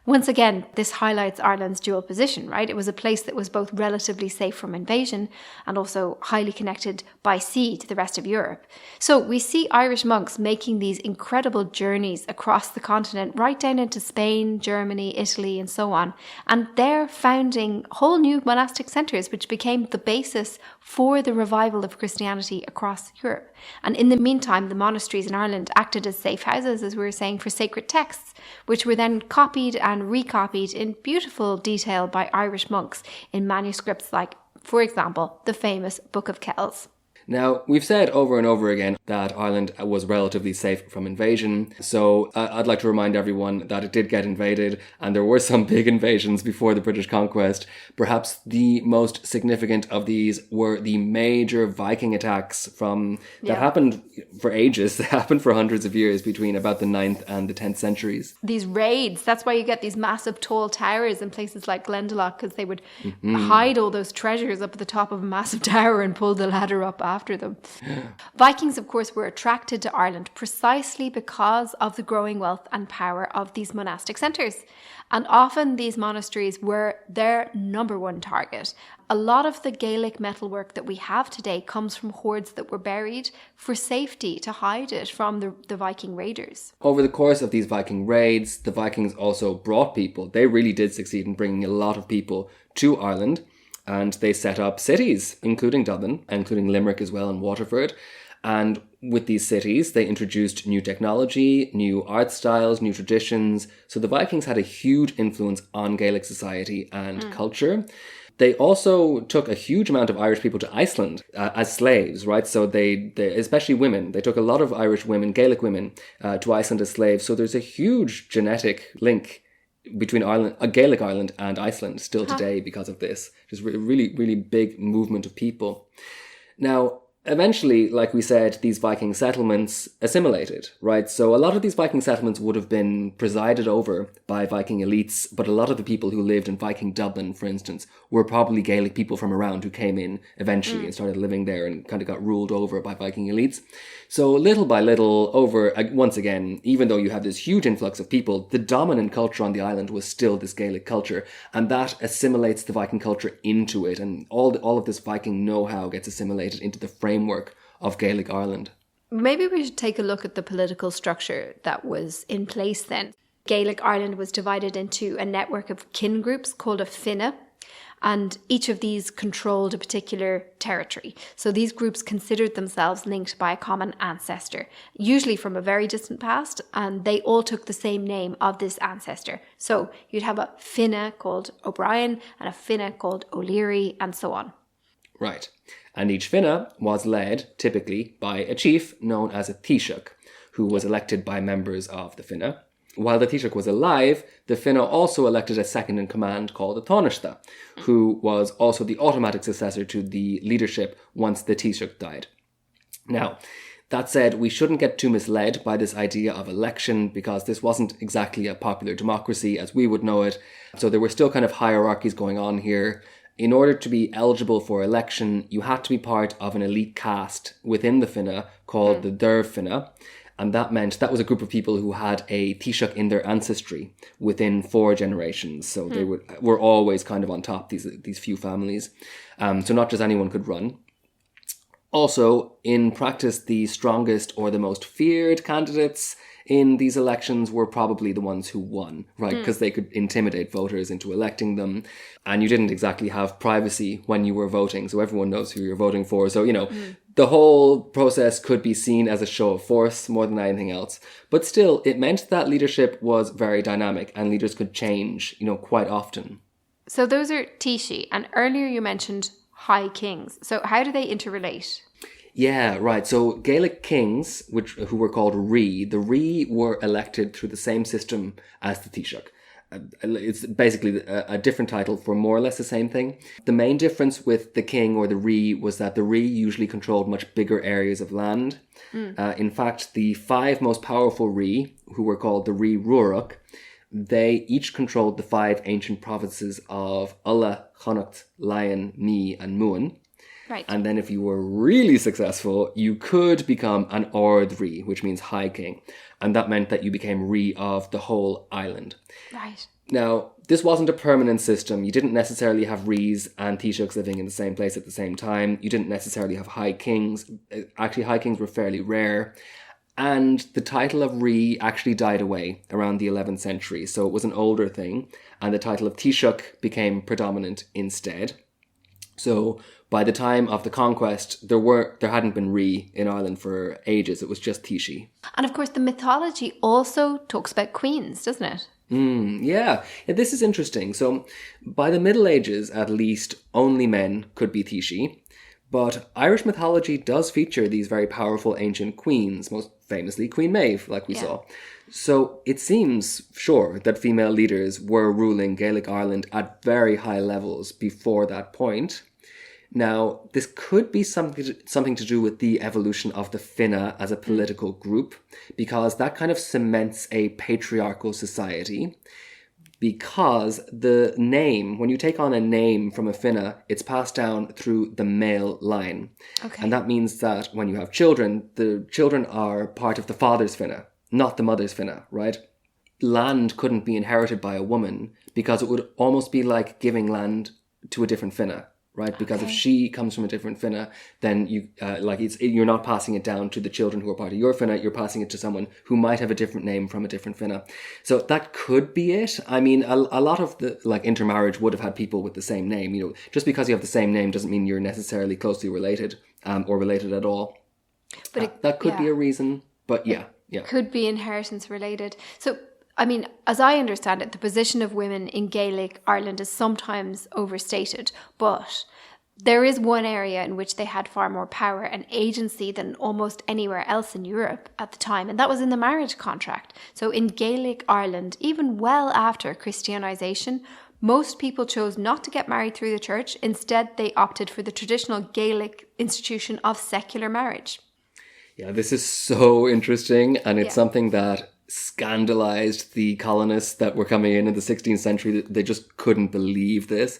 Once again, this highlights Ireland's dual position, right? It was a place that was both relatively safe from invasion and also highly connected by sea to the rest of Europe. So we see Irish monks making these incredible journeys across the continent, right down into Spain, Germany, Italy, and so on. And they're founding whole new monastic centres, which became the basis for the revival of Christianity across Europe. And in the meantime, the monasteries in Ireland acted as safe houses, as we were saying, for sacred texts, which were then copied and recopied in beautiful detail by Irish monks in manuscripts like, for example, the famous Book of Kells. Now, we've said over and over again that Ireland was relatively safe from invasion, so I'd like to remind everyone that it did get invaded, and there were some big invasions before the British conquest. Perhaps the most significant of these were the major Viking attacks that happened for ages. They happened for hundreds of years between about the 9th and the 10th centuries. These raids, that's why you get these massive tall towers in places like Glendalough, because they would hide all those treasures up at the top of a massive tower and pull the ladder up after them. Vikings, of course, were attracted to Ireland precisely because of the growing wealth and power of these monastic centres. And often these monasteries were their number one target. A lot of the Gaelic metalwork that we have today comes from hoards that were buried for safety, to hide it from the Viking raiders. Over the course of these Viking raids, the Vikings also brought people. They really did succeed in bringing a lot of people to Ireland, and they set up cities, including Dublin, including Limerick as well, and Waterford. And with these cities, they introduced new technology, new art styles, new traditions. So the Vikings had a huge influence on Gaelic society and culture. They also took a huge amount of Irish people to Iceland as slaves, right? So they especially women, they took a lot of Irish women, Gaelic women, to Iceland as slaves. So there's a huge genetic link between Gaelic Ireland and Iceland still today because of this. Just really, really big movement of people. Now, eventually, like we said, these Viking settlements assimilated, right? So a lot of these Viking settlements would have been presided over by Viking elites, but a lot of the people who lived in Viking Dublin, for instance, were probably Gaelic people from around who came in eventually and started living there and kind of got ruled over by Viking elites. So little by little, once again, even though you have this huge influx of people, the dominant culture on the island was still this Gaelic culture, and that assimilates the Viking culture into it, and all of this Viking know-how gets assimilated into the framework of Gaelic Ireland. Maybe we should take a look at the political structure that was in place then. Gaelic Ireland was divided into a network of kin groups called a Finne, and each of these controlled a particular territory. So these groups considered themselves linked by a common ancestor, usually from a very distant past, and they all took the same name of this ancestor. So you'd have a Finne called O'Brien and a Finne called O'Leary, and so on. Right. And each Finne was led, typically, by a chief known as a Taoiseach, who was elected by members of the Finne. While the Taoiseach was alive, the Finne also elected a second-in-command called a Taoiseach, who was also the automatic successor to the leadership once the Taoiseach died. Now, that said, we shouldn't get too misled by this idea of election, because this wasn't exactly a popular democracy as we would know it. So there were still kind of hierarchies going on here. In order to be eligible for election, you had to be part of an elite caste within the Finne called the Derv Finne. And that meant that was a group of people who had a Taoiseach in their ancestry within 4 generations. So they were always kind of on top, these few families. So not just anyone could run. Also, in practice, the strongest or the most feared candidates in these elections were probably the ones who won, right? Because they could intimidate voters into electing them. And you didn't exactly have privacy when you were voting. So everyone knows who you're voting for. So, the whole process could be seen as a show of force more than anything else. But still, it meant that leadership was very dynamic and leaders could change, quite often. So those are Taoiseach, and earlier you mentioned High Kings. So how do they interrelate? Yeah, right. So Gaelic kings, who were called Rí, the Rí were elected through the same system as the Taoiseach. It's basically a different title for more or less the same thing. The main difference with the king or the Rí was that the Rí usually controlled much bigger areas of land. In fact, the 5 most powerful Rí, who were called the Rí Ruarach, they each controlled the 5 ancient provinces of Ulla, Connacht, Lion, Mee and Muin. Right. And then if you were really successful, you could become an Ord Rí, which means High King. And that meant that you became Rí of the whole island. Right. Now, this wasn't a permanent system. You didn't necessarily have Rís and Taoiseachs living in the same place at the same time. You didn't necessarily have High Kings. Actually, High Kings were fairly rare. And the title of Rí actually died away around the 11th century. So it was an older thing. And the title of Taoiseach became predominant instead. So by the time of the Conquest, there hadn't been Rí in Ireland for ages. It was just Taoiseach. And of course, the mythology also talks about queens, doesn't it? Yeah, this is interesting. So by the Middle Ages, at least, only men could be Taoiseach. But Irish mythology does feature these very powerful ancient queens, most famously Queen Maeve, like we saw. So it seems, sure, that female leaders were ruling Gaelic Ireland at very high levels before that point. Now, this could be something to do with the evolution of the Finne as a political group, because that kind of cements a patriarchal society. because the name, when you take on a name from a finna, it's passed down through the male line. Okay. And that means that when you have children, the children are part of the father's finna, not the mother's finna, right? Land couldn't be inherited by a woman because it would almost be like giving land to a different finna, right? Because if she comes from a different finna, then you're not passing it down to the children who are part of your finna, you're passing it to someone who might have a different name from a different finna. So that could be it. I mean, a lot of the intermarriage would have had people with the same name. Just because you have the same name doesn't mean you're necessarily closely related or related at all. But that could be a reason. But yeah. Could be inheritance related. So, I mean, as I understand it, the position of women in Gaelic Ireland is sometimes overstated, but there is one area in which they had far more power and agency than almost anywhere else in Europe at the time, and that was in the marriage contract. So in Gaelic Ireland, even well after Christianization, most people chose not to get married through the church. Instead, they opted for the traditional Gaelic institution of secular marriage. Yeah, this is so interesting, and it's something that scandalized the colonists that were coming in the 16th century. They just couldn't believe this.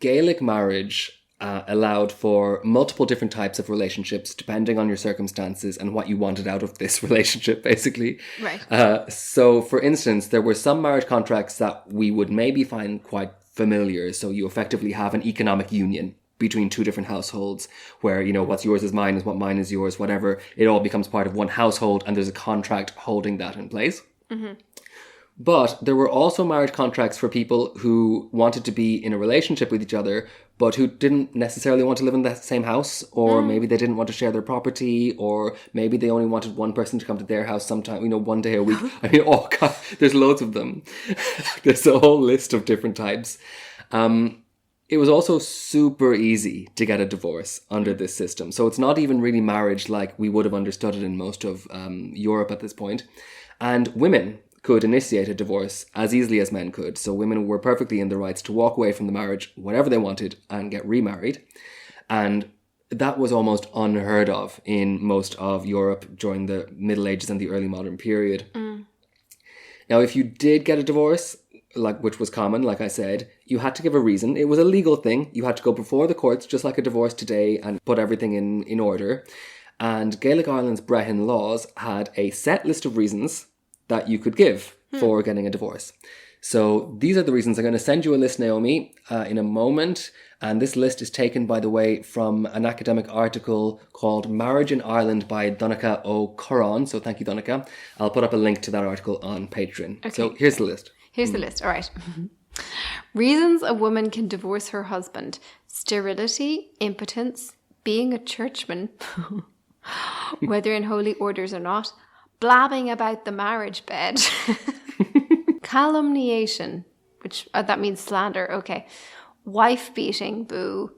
Gaelic marriage allowed for multiple different types of relationships depending on your circumstances and what you wanted out of this relationship, basically. Right. So, for instance, there were some marriage contracts that we would maybe find quite familiar. So you effectively have an economic union between two different households where, what's yours is mine, is what mine is yours, whatever. It all becomes part of one household and there's a contract holding that in place. Mm-hmm. But there were also marriage contracts for people who wanted to be in a relationship with each other, but who didn't necessarily want to live in the same house, or maybe they didn't want to share their property, or maybe they only wanted one person to come to their house sometime, one day a week. I mean, oh God, there's loads of them. There's a whole list of different types. It was also super easy to get a divorce under this system. So it's not even really marriage like we would have understood it in most of Europe at this point. And women could initiate a divorce as easily as men could. So women were perfectly in the rights to walk away from the marriage whenever they wanted and get remarried. And that was almost unheard of in most of Europe during the Middle Ages and the early modern period. Now, if you did get a divorce, which was common, like I said, you had to give a reason. It was a legal thing. You had to go before the courts, just like a divorce today, and put everything in order. And Gaelic Ireland's Brehon laws had a set list of reasons that you could give for getting a divorce. So these are the reasons. I'm going to send you a list, Naomi, in a moment. And this list is taken, by the way, from an academic article called Marriage in Ireland by Donncha O'Curran. So thank you, Donncha. I'll put up a link to that article on Patreon. Okay. So here's the list. Here's the list. All right. Reasons a woman can divorce her husband: sterility, impotence, being a churchman, whether in holy orders or not, blabbing about the marriage bed, calumniation, which that means slander, okay, wife beating, boo,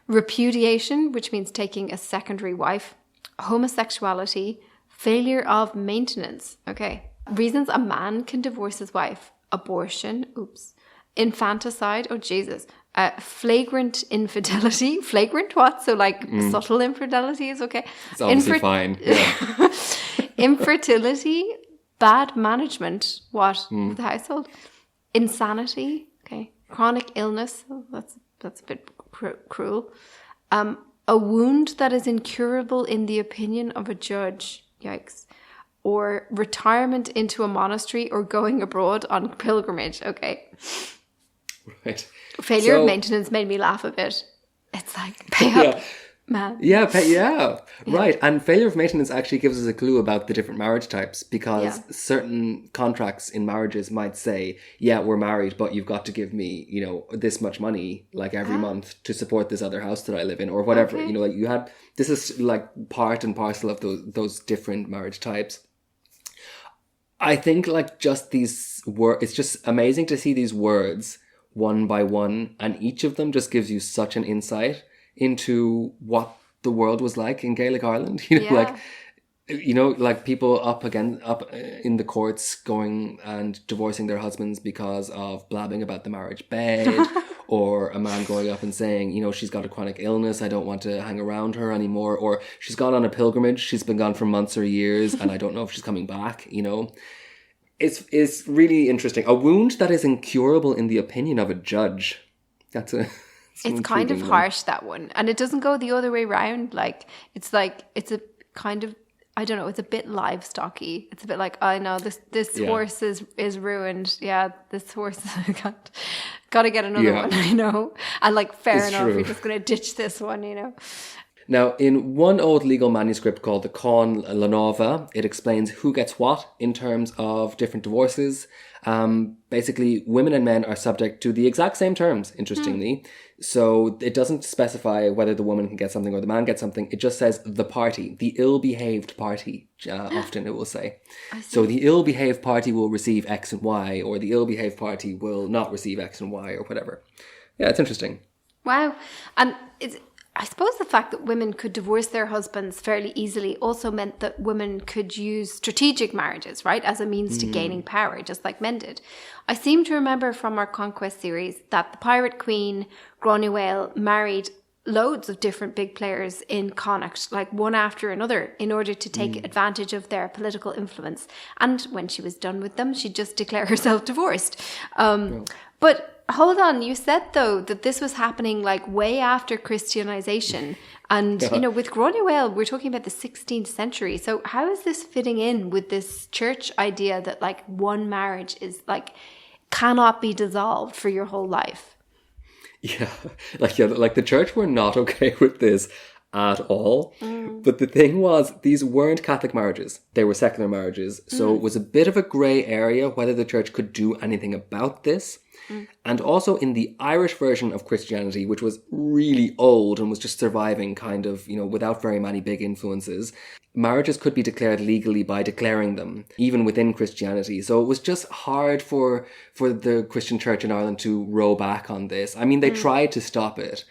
repudiation, which means taking a secondary wife, homosexuality, failure of maintenance, okay, reasons a man can divorce his wife: abortion, infanticide, oh Jesus, flagrant infidelity, flagrant what? So subtle infidelity is okay. It's obviously fine. Yeah. Infertility, bad management, what? Of the household, insanity, okay, chronic illness, that's a bit cruel, a wound that is incurable in the opinion of a judge, yikes, or retirement into a monastery or going abroad on pilgrimage, okay. Right. Failure of maintenance made me laugh a bit. It's like, pay up, man. Yeah, right. And failure of maintenance actually gives us a clue about the different marriage types, because certain contracts in marriages might say, yeah, we're married, but you've got to give me, this much money, every month to support this other house that I live in, or whatever. Okay. This is part and parcel of those different marriage types. I think just these words, it's just amazing to see these words one by one, and each of them just gives you such an insight into what the world was like in Gaelic Ireland. People up in the courts going and divorcing their husbands because of blabbing about the marriage bed, or a man going up and saying, she's got a chronic illness, I don't want to hang around her anymore, or she's gone on a pilgrimage, she's been gone for months or years, and I don't know if she's coming back. It's really interesting. A wound that is incurable in the opinion of a judge. That's a... It's kind of harsh, that one. And it doesn't go the other way around. It's a kind of, I don't know, it's a bit livestocky. It's a bit like, I know this horse is ruined. Yeah, this horse got to get another one, And fair enough, true. you're just going to ditch this one, Now, in one old legal manuscript called the Con Lanova, it explains who gets what in terms of different divorces. Basically, women and men are subject to the exact same terms, interestingly. So it doesn't specify whether the woman can get something or the man gets something. It just says the party, the ill-behaved party, often it will say. So the ill-behaved party will receive X and Y, or the ill-behaved party will not receive X and Y, or whatever. Yeah, it's interesting. Wow. And I suppose the fact that women could divorce their husbands fairly easily also meant that women could use strategic marriages, right, as a means to gaining power, just like men did. I seem to remember from our Conquest series that the pirate queen, Granuaile, married loads of different big players in Connacht, one after another, in order to take advantage of their political influence. And when she was done with them, she'd just declare herself divorced. But hold on, you said though that this was happening way after Christianization, and with Granuaile we're talking about the 16th century. So how is this fitting in with this church idea that one marriage is cannot be dissolved for your whole life? Yeah, the church were not okay with this at all. But the thing was, these weren't Catholic marriages. They were secular marriages. So it was a bit of a grey area whether the church could do anything about this. And also in the Irish version of Christianity, which was really old and was just surviving kind of, without very many big influences, marriages could be declared legally by declaring them, even within Christianity. So it was just hard for the Christian church in Ireland to row back on this. I mean, they tried to stop it.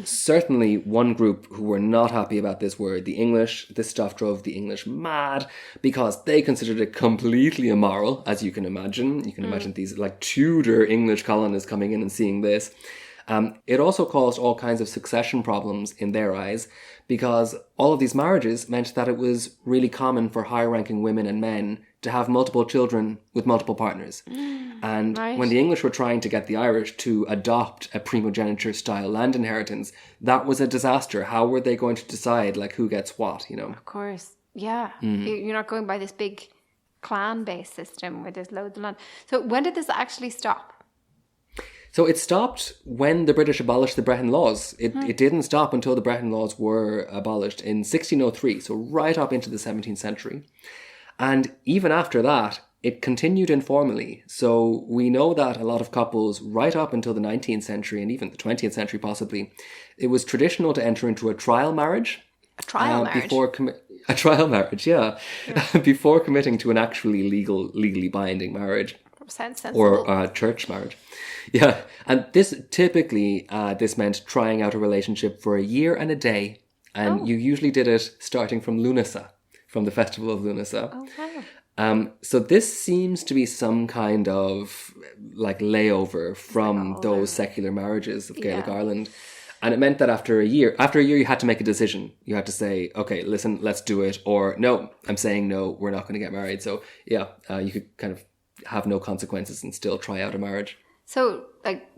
Certainly one group who were not happy about this were the English. This stuff drove the English mad because they considered it completely immoral, as you can imagine. You can imagine these Tudor English colonists coming in and seeing this. It also caused all kinds of succession problems in their eyes because all of these marriages meant that it was really common for higher-ranking women and men to have multiple children with multiple partners. And when the English were trying to get the Irish to adopt a primogeniture-style land inheritance, that was a disaster. How were they going to decide, who gets what, Of course, yeah. You're not going by this big clan-based system where there's loads of land. So when did this actually stop? So it stopped when the British abolished the Brehon Laws. It didn't stop until the Brehon Laws were abolished in 1603, so right up into the 17th century. And even after that, it continued informally. So we know that a lot of couples, right up until the 19th century and even the 20th century possibly, it was traditional to enter into a trial marriage. A trial marriage? A trial marriage, yeah. Before committing to an actually legally binding marriage. Sounds sensible. Or a church marriage. Yeah. And this typically, this meant trying out a relationship for a year and a day. And you usually did it starting from Lunasa, from the festival of Lunasa. Oh, wow. So this seems to be some kind of layover from those secular marriages of Gaelic Ireland. And it meant that after a year you had to make a decision. You had to say, okay, listen, let's do it. Or no, I'm saying no, we're not going to get married. So yeah, you could kind of have no consequences and still try out a marriage. So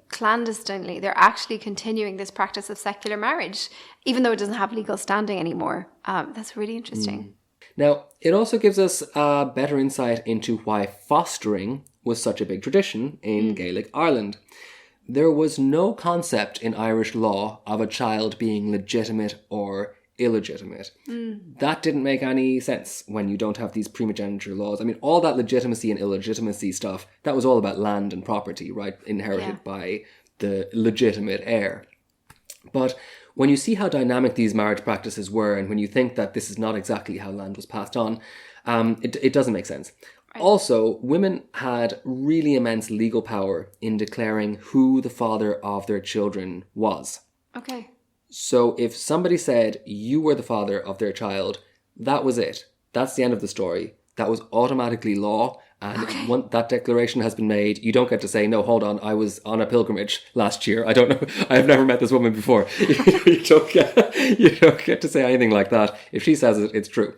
clandestinely, they're actually continuing this practice of secular marriage, even though it doesn't have legal standing anymore. That's really interesting. Now, it also gives us a better insight into why fostering was such a big tradition in Gaelic Ireland. There was no concept in Irish law of a child being legitimate or illegitimate. That didn't make any sense when you don't have these primogeniture laws. I mean, all that legitimacy and illegitimacy stuff, that was all about land and property, right? Inherited by the legitimate heir. But when you see how dynamic these marriage practices were, and when you think that this is not exactly how land was passed on, it doesn't make sense. Right. Also, women had really immense legal power in declaring who the father of their children was. Okay. So if somebody said you were the father of their child, that was it. That's the end of the story. That was automatically law. And once that declaration has been made, you don't get to say, no, hold on, I was on a pilgrimage last year. I don't know. I've never met this woman before. you don't get to say anything like that. If she says it, it's true.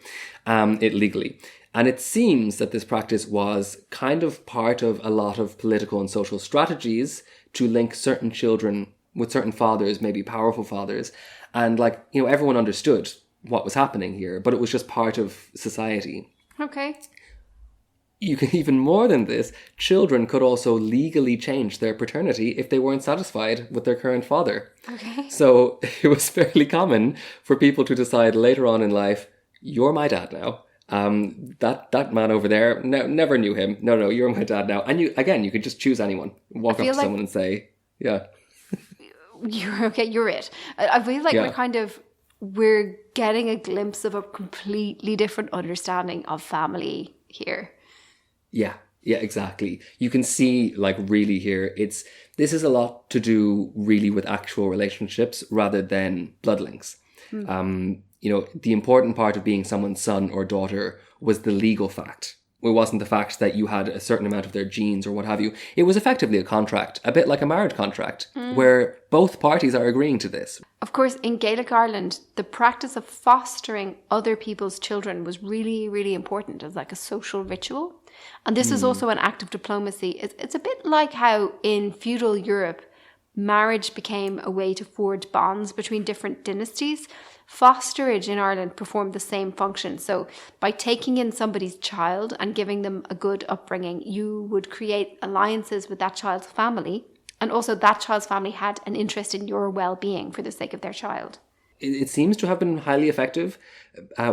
It legally. And it seems that this practice was kind of part of a lot of political and social strategies to link certain children with certain fathers, maybe powerful fathers. And like, you know, everyone understood what was happening here, but it was just part of society. Okay. You can even more than this, children could also legally change their paternity if they weren't satisfied with their current father. Okay. So it was fairly common for people to decide later on in life, you're my dad now. That man over there, never knew him. No, you're my dad now. And you could just choose anyone. Walk up to someone and say, yeah. You're okay, you're it. I feel like we're getting a glimpse of a completely different understanding of family here. Yeah, exactly. You can see, like, really here, this is a lot to do really with actual relationships rather than blood links. You know, the important part of being someone's son or daughter was the legal fact. It wasn't the fact that you had a certain amount of their genes or what have you. It was effectively a contract, a bit like a marriage contract, where both parties are agreeing to this. Of course, in Gaelic Ireland, the practice of fostering other people's children was really, really important as like a social ritual. And this is also an act of diplomacy. It's a bit like how in feudal Europe, marriage became a way to forge bonds between different dynasties. Fosterage in Ireland performed the same function. So by taking in somebody's child and giving them a good upbringing, you would create alliances with that child's family. And also that child's family had an interest in your well-being for the sake of their child. It seems to have been highly effective.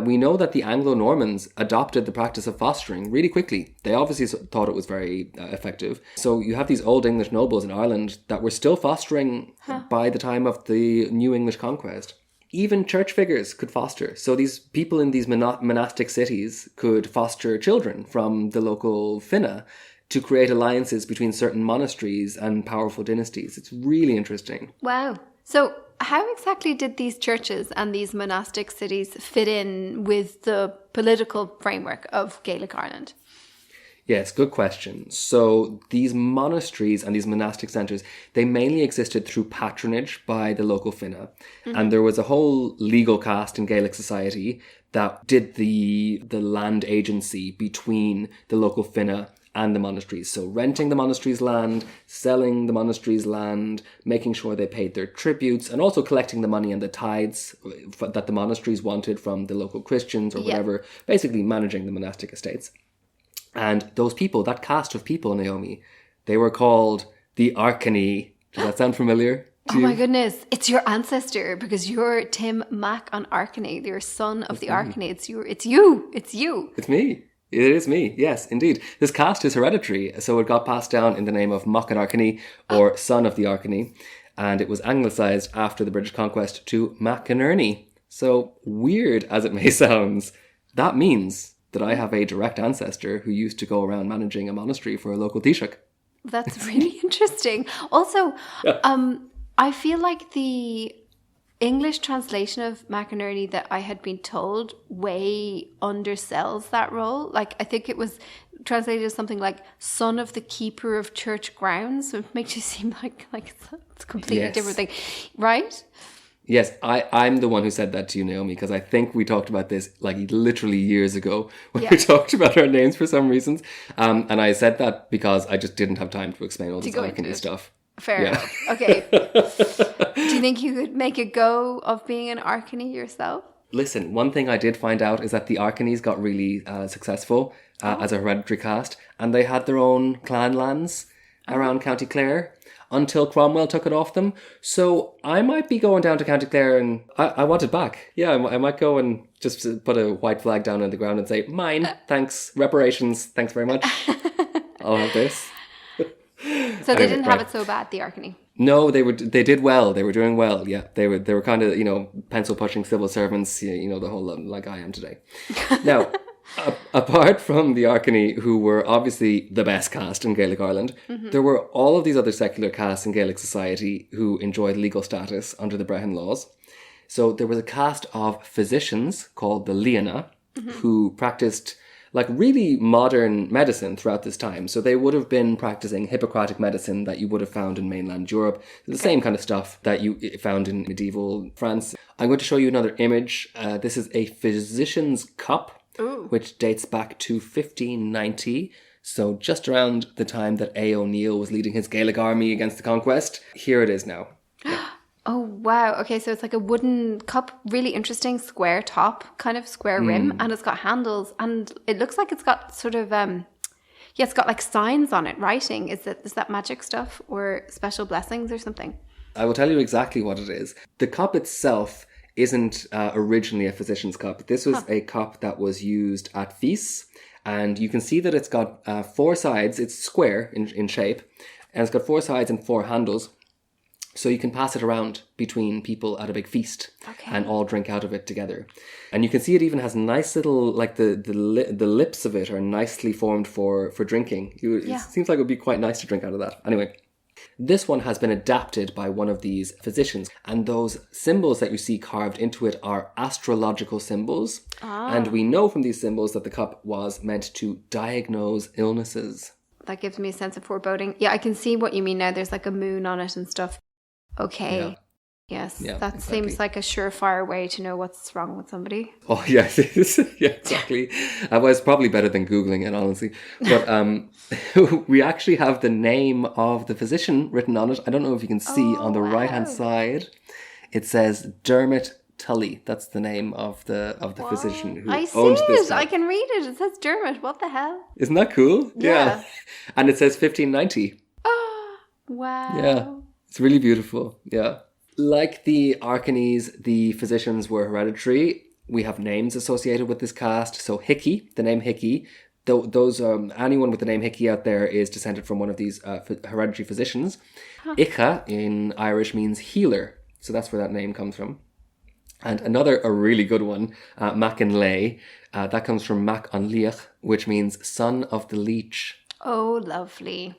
We know that the Anglo-Normans adopted the practice of fostering really quickly. They obviously thought it was very effective. So you have these old English nobles in Ireland that were still fostering by the time of the New English conquest. Even church figures could foster. So these people in these monastic cities could foster children from the local Finna to create alliances between certain monasteries and powerful dynasties. It's really interesting. Wow. So how exactly did these churches and these monastic cities fit in with the political framework of Gaelic Ireland? Yes, good question. So these monasteries and these monastic centres, they mainly existed through patronage by the local Finna. And there was a whole legal caste in Gaelic society that did the land agency between the local Finna and the monasteries. So renting the monastery's land, selling the monastery's land, making sure they paid their tributes, and also collecting the money and the tithes that the monasteries wanted from the local Christians or whatever, basically managing the monastic estates. And those people, that caste of people, Naomi, they were called the Arkany. Does that sound familiar? Oh my goodness, it's your ancestor because you're Tim Mac on Arkany. You're son of the Arkany. It's you. It's me. It is me, yes, indeed. This caste is hereditary, so it got passed down in the name of Mac an Arkany, or son of the Arkany, and it was anglicised after the British conquest to Mac an Ernie. So, weird as it may sound, that means that I have a direct ancestor who used to go around managing a monastery for a local Taoiseach. That's really interesting. Also, I feel like the English translation of Mac an Ernie that I had been told way undersells that role. Like, I think it was translated as something like son of the keeper of church grounds. So it makes you seem like it's a completely different thing, right? Yes, I'm the one who said that to you, Naomi, because I think we talked about this like literally years ago when we talked about our names for some reasons. And I said that because I just didn't have time to explain all this Arkany stuff. Fair enough. Okay. Do you think you could make a go of being an Arkany yourself? Listen, one thing I did find out is that the Arkanys got really successful as a hereditary caste, and they had their own clan lands around County Clare until Cromwell took it off them. So I might be going down to County Clare and I want it back. Yeah, I might go and just put a white flag down on the ground and say, mine, thanks, reparations, thanks very much. I'll have this. So they didn't have it so bad, the Arkany. No, they did well. They were doing well. Yeah, they were kind of, pencil pushing civil servants. The whole like I am today. Now, apart from the Arkany, who were obviously the best caste in Gaelic Ireland, there were all of these other secular castes in Gaelic society who enjoyed legal status under the Brehon laws. So there was a caste of physicians called the Líana, who practiced like really modern medicine throughout this time. So they would have been practicing Hippocratic medicine that you would have found in mainland Europe. The same kind of stuff that you found in medieval France. I'm going to show you another image. This is a physician's cup. Ooh. which dates back to 1590. So just around the time that A. O'Neill was leading his Gaelic army against the Conquest. Here it is now. Oh, wow. Okay, so it's like a wooden cup, really interesting square top, kind of square rim, and it's got handles, and it looks like it's got sort of, it's got like signs on it, writing. Is that magic stuff or special blessings or something? I will tell you exactly what it is. The cup itself isn't originally a physician's cup. This was a cup that was used at feasts, and you can see that it's got 4 sides. It's square in shape, and it's got 4 sides and 4 handles. So you can pass it around between people at a big feast and all drink out of it together. And you can see it even has nice little, like the lips of it are nicely formed for drinking. It seems like it would be quite nice to drink out of that. Anyway, this one has been adapted by one of these physicians. And those symbols that you see carved into it are astrological symbols. And we know from these symbols that the cup was meant to diagnose illnesses. That gives me a sense of foreboding. Yeah, I can see what you mean now. There's like a moon on it and stuff. Okay. Yeah. Yes, Yeah, that exactly. seems like a surefire way to know what's wrong with somebody. Oh, yes. Yeah, exactly. Well, it's probably better than Googling it, honestly. But we actually have the name of the physician written on it. I don't know if you can see on the right-hand side. It says Dermot Tully. That's the name of the physician who I see owns this it. cup. I can read it. It says Dermot. What the hell? Isn't that cool? Yeah. And it says 1590. Oh, wow. Yeah. It's really beautiful. Yeah. Like the Arcanes, the physicians were hereditary. We have names associated with this cast. So Hickey, the name Hickey, those anyone with the name Hickey out there is descended from one of these hereditary physicians. Icha in Irish means healer. So that's where that name comes from. And a really good one, Mac and Lay, that comes from Mac an Liach, which means son of the leech. Oh, lovely.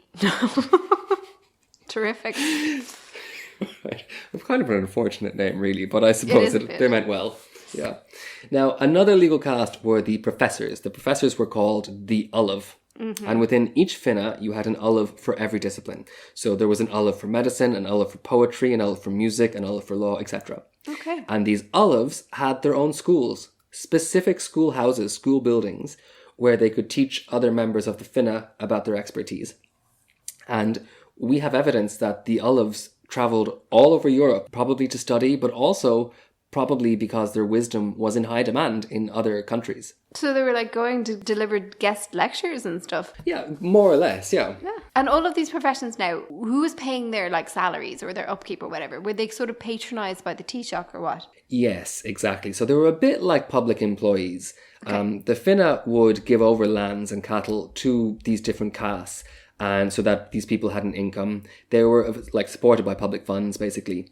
Terrific. Right. It's kind of an unfortunate name, really, but I suppose they meant well. Yeah. Now, another legal caste were the professors. The professors were called the Olive. And within each finna, you had an olive for every discipline. So there was an olive for medicine, an olive for poetry, an olive for music, an olive for law, etc. Okay. And these olives had their own schools, specific schoolhouses, school buildings, where they could teach other members of the finna about their expertise. And we have evidence that the olives travelled all over Europe, probably to study, but also probably because their wisdom was in high demand in other countries. So they were like going to deliver guest lectures and stuff. Yeah, more or less, yeah. Yeah. And all of these professions now, who was paying their like salaries or their upkeep or whatever? Were they sort of patronised by the Taoiseach or what? Yes, exactly. So they were a bit like public employees. Okay. The finna would give over lands and cattle to these different castes, and so that these people had an income. They were like supported by public funds, basically.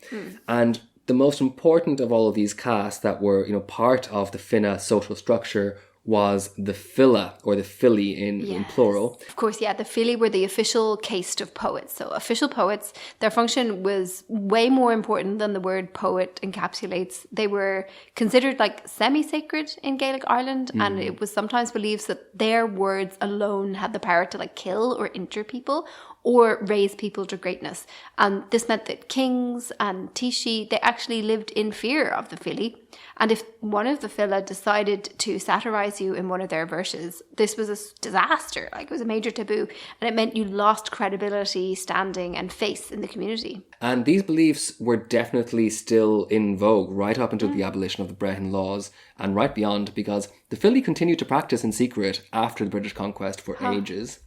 And the most important of all of these castes that were, part of the finna social structure was the filla, or the filly in plural. Of course, yeah, the filly were the official caste of poets. So official poets, their function was way more important than the word poet encapsulates. They were considered like semi-sacred in Gaelic Ireland, and it was sometimes believed that their words alone had the power to like kill or injure people or raise people to greatness. And this meant that kings and Taoiseach, they actually lived in fear of the filly. And if one of the filla decided to satirize you in one of their verses, this was a disaster. Like, it was a major taboo. And it meant you lost credibility, standing and face in the community. And these beliefs were definitely still in vogue right up until the abolition of the Brehon laws and right beyond, because the filly continued to practice in secret after the British conquest for ages.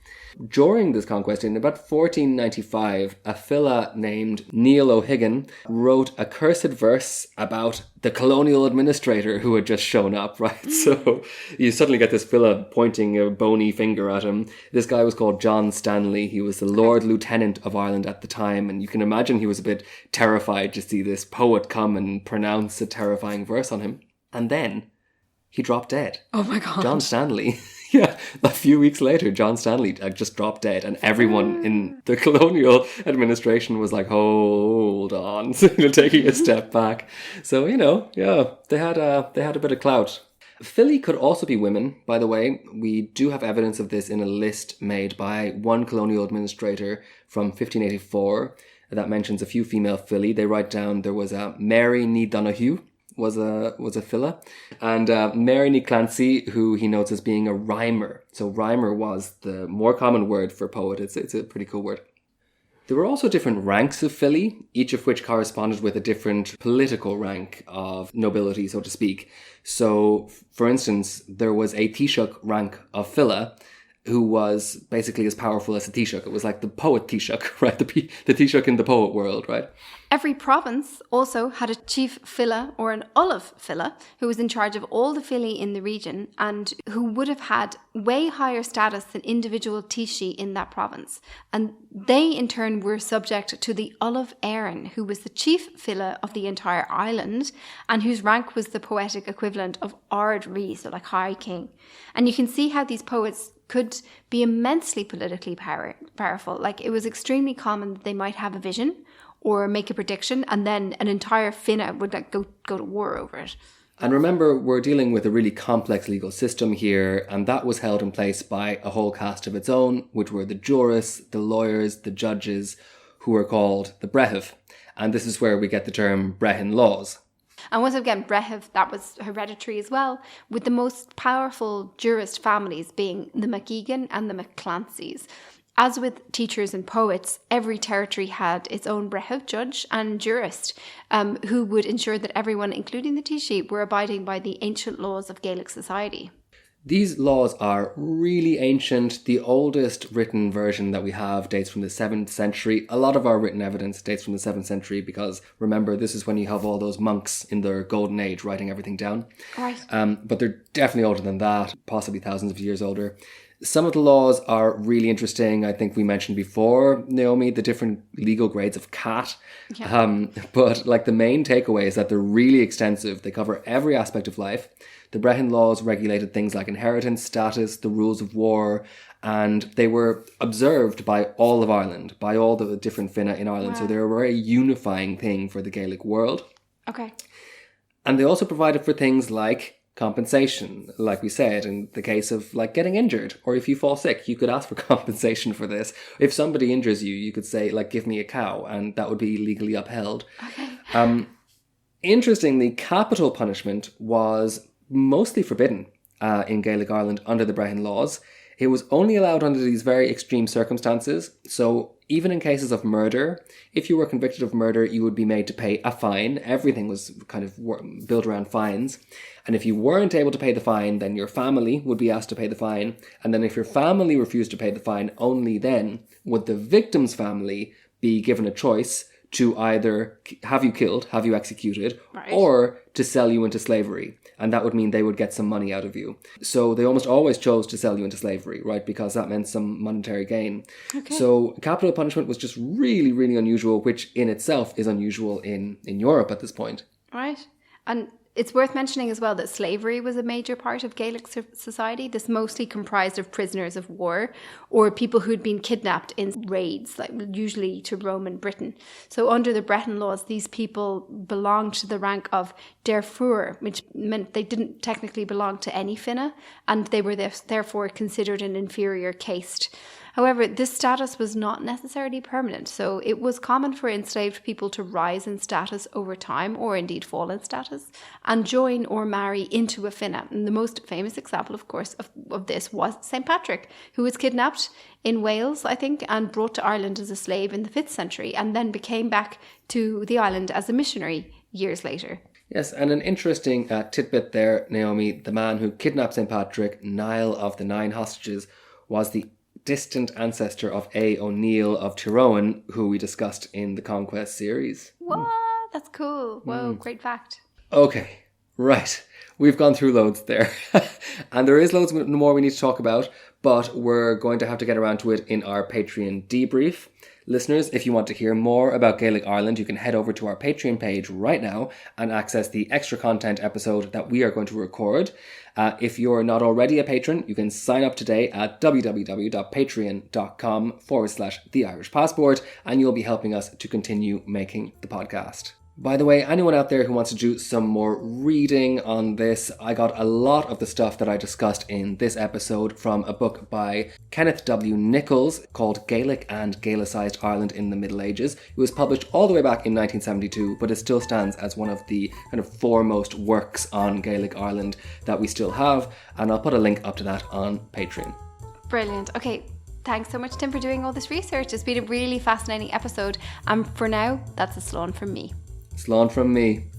During this conquest, in about 1495, a filla named Neil O'Higgin wrote a cursed verse about the colonial administrator who had just shown up, right? So you suddenly get this filla pointing a bony finger at him. This guy was called John Stanley. He was the Lord Lieutenant of Ireland at the time, and you can imagine he was a bit terrified to see this poet come and pronounce a terrifying verse on him. And then he dropped dead. Oh my God. John Stanley. Yeah, a few weeks later, John Stanley just dropped dead, and everyone in the colonial administration was like, hold on, taking a step back. So, they had a bit of clout. Filly could also be women, by the way. We do have evidence of this in a list made by one colonial administrator from 1584 that mentions a few female filly. They write down there was a Mary Ní Donahue, was a filla. And Mary Ní Clancy, who he notes as being a rhymer. So rhymer was the more common word for poet. It's a pretty cool word. There were also different ranks of filly, each of which corresponded with a different political rank of nobility, so to speak. So, for instance, there was a Taoiseach rank of filla, who was basically as powerful as a Taoiseach. It was like the poet Taoiseach, right? The Taoiseach in the poet world, right? Every province also had a chief filla or an Olaf filla who was in charge of all the filly in the region and who would have had way higher status than individual Taoiseach in that province. And they in turn were subject to the Olaf Éireann, who was the chief filla of the entire island and whose rank was the poetic equivalent of Ard Rí, so like High King. And you can see how these poets could be immensely politically powerful. Like it was extremely common that they might have a vision or make a prediction, and then an entire Finna would like go to war over it. And remember, we're dealing with a really complex legal system here, and that was held in place by a whole caste of its own, which were the jurists, the lawyers, the judges, who were called the brehv. And this is where we get the term Brehon laws. And once again, brehv, that was hereditary as well, with the most powerful jurist families being the McGeegan and the McClancys. As with teachers and poets, every territory had its own brehv, judge and jurist, who would ensure that everyone, including the Taoiseach, were abiding by the ancient laws of Gaelic society. These laws are really ancient. The oldest written version that we have dates from the 7th century. A lot of our written evidence dates from the 7th century because, remember, this is when you have all those monks in their golden age writing everything down. Right. But they're definitely older than that, possibly thousands of years older. Some of the laws are really interesting. I think we mentioned before, Naomi, the different legal grades of cat. Yeah. But like the main takeaway is that they're really extensive. They cover every aspect of life. The Brehon laws regulated things like inheritance, status, the rules of war, and they were observed by all of Ireland, by all the different Finna in Ireland. Wow. So they're a very unifying thing for the Gaelic world. Okay. And they also provided for things like compensation, like we said, in the case of like getting injured, or if you fall sick, you could ask for compensation for this. If somebody injures you, you could say, like, give me a cow, and that would be legally upheld. Okay. Interestingly, capital punishment was mostly forbidden in Gaelic Ireland under the Brehon laws. It was only allowed under these very extreme circumstances. So even in cases of murder, if you were convicted of murder, you would be made to pay a fine. Everything was kind of built around fines. And if you weren't able to pay the fine, then your family would be asked to pay the fine. And then if your family refused to pay the fine, only then would the victim's family be given a choice to either have you killed, have you executed, right, or to sell you into slavery. And that would mean they would get some money out of you. So they almost always chose to sell you into slavery, right? Because that meant some monetary gain. Okay. So capital punishment was just really, really unusual, which in itself is unusual in Europe at this point. Right. And it's worth mentioning as well that slavery was a major part of Gaelic society. This mostly comprised of prisoners of war or people who'd been kidnapped in raids, like usually to Rome and Britain. So under the Breton laws, these people belonged to the rank of Derfur, which meant they didn't technically belong to any Finna, and they were therefore considered an inferior caste. However, this status was not necessarily permanent, so it was common for enslaved people to rise in status over time, or indeed fall in status, and join or marry into a Finna. And the most famous example, of course, of this was St. Patrick, who was kidnapped in Wales, I think, and brought to Ireland as a slave in the 5th century, and then became back to the island as a missionary years later. Yes, and an interesting tidbit there, Naomi, the man who kidnapped St. Patrick, Niall of the Nine Hostages, was the distant ancestor of A. O'Neill of Tyrone, who we discussed in the Conquest series. What? That's cool. Whoa, great fact. Okay, right. We've gone through loads there. And there is loads more we need to talk about, but we're going to have to get around to it in our Patreon debrief. Listeners, if you want to hear more about Gaelic Ireland, you can head over to our Patreon page right now and access the extra content episode that we are going to record. If you're not already a patron, you can sign up today at www.patreon.com/The Irish Passport, and you'll be helping us to continue making the podcast. By the way, anyone out there who wants to do some more reading on this, I got a lot of the stuff that I discussed in this episode from a book by Kenneth W. Nichols called Gaelic and Gaelicised Ireland in the Middle Ages. It was published all the way back in 1972, but it still stands as one of the kind of foremost works on Gaelic Ireland that we still have, and I'll put a link up to that on Patreon. Brilliant. Okay, thanks so much, Tim, for doing all this research. It's been a really fascinating episode. And for now, that's a slán from me. Slán from me.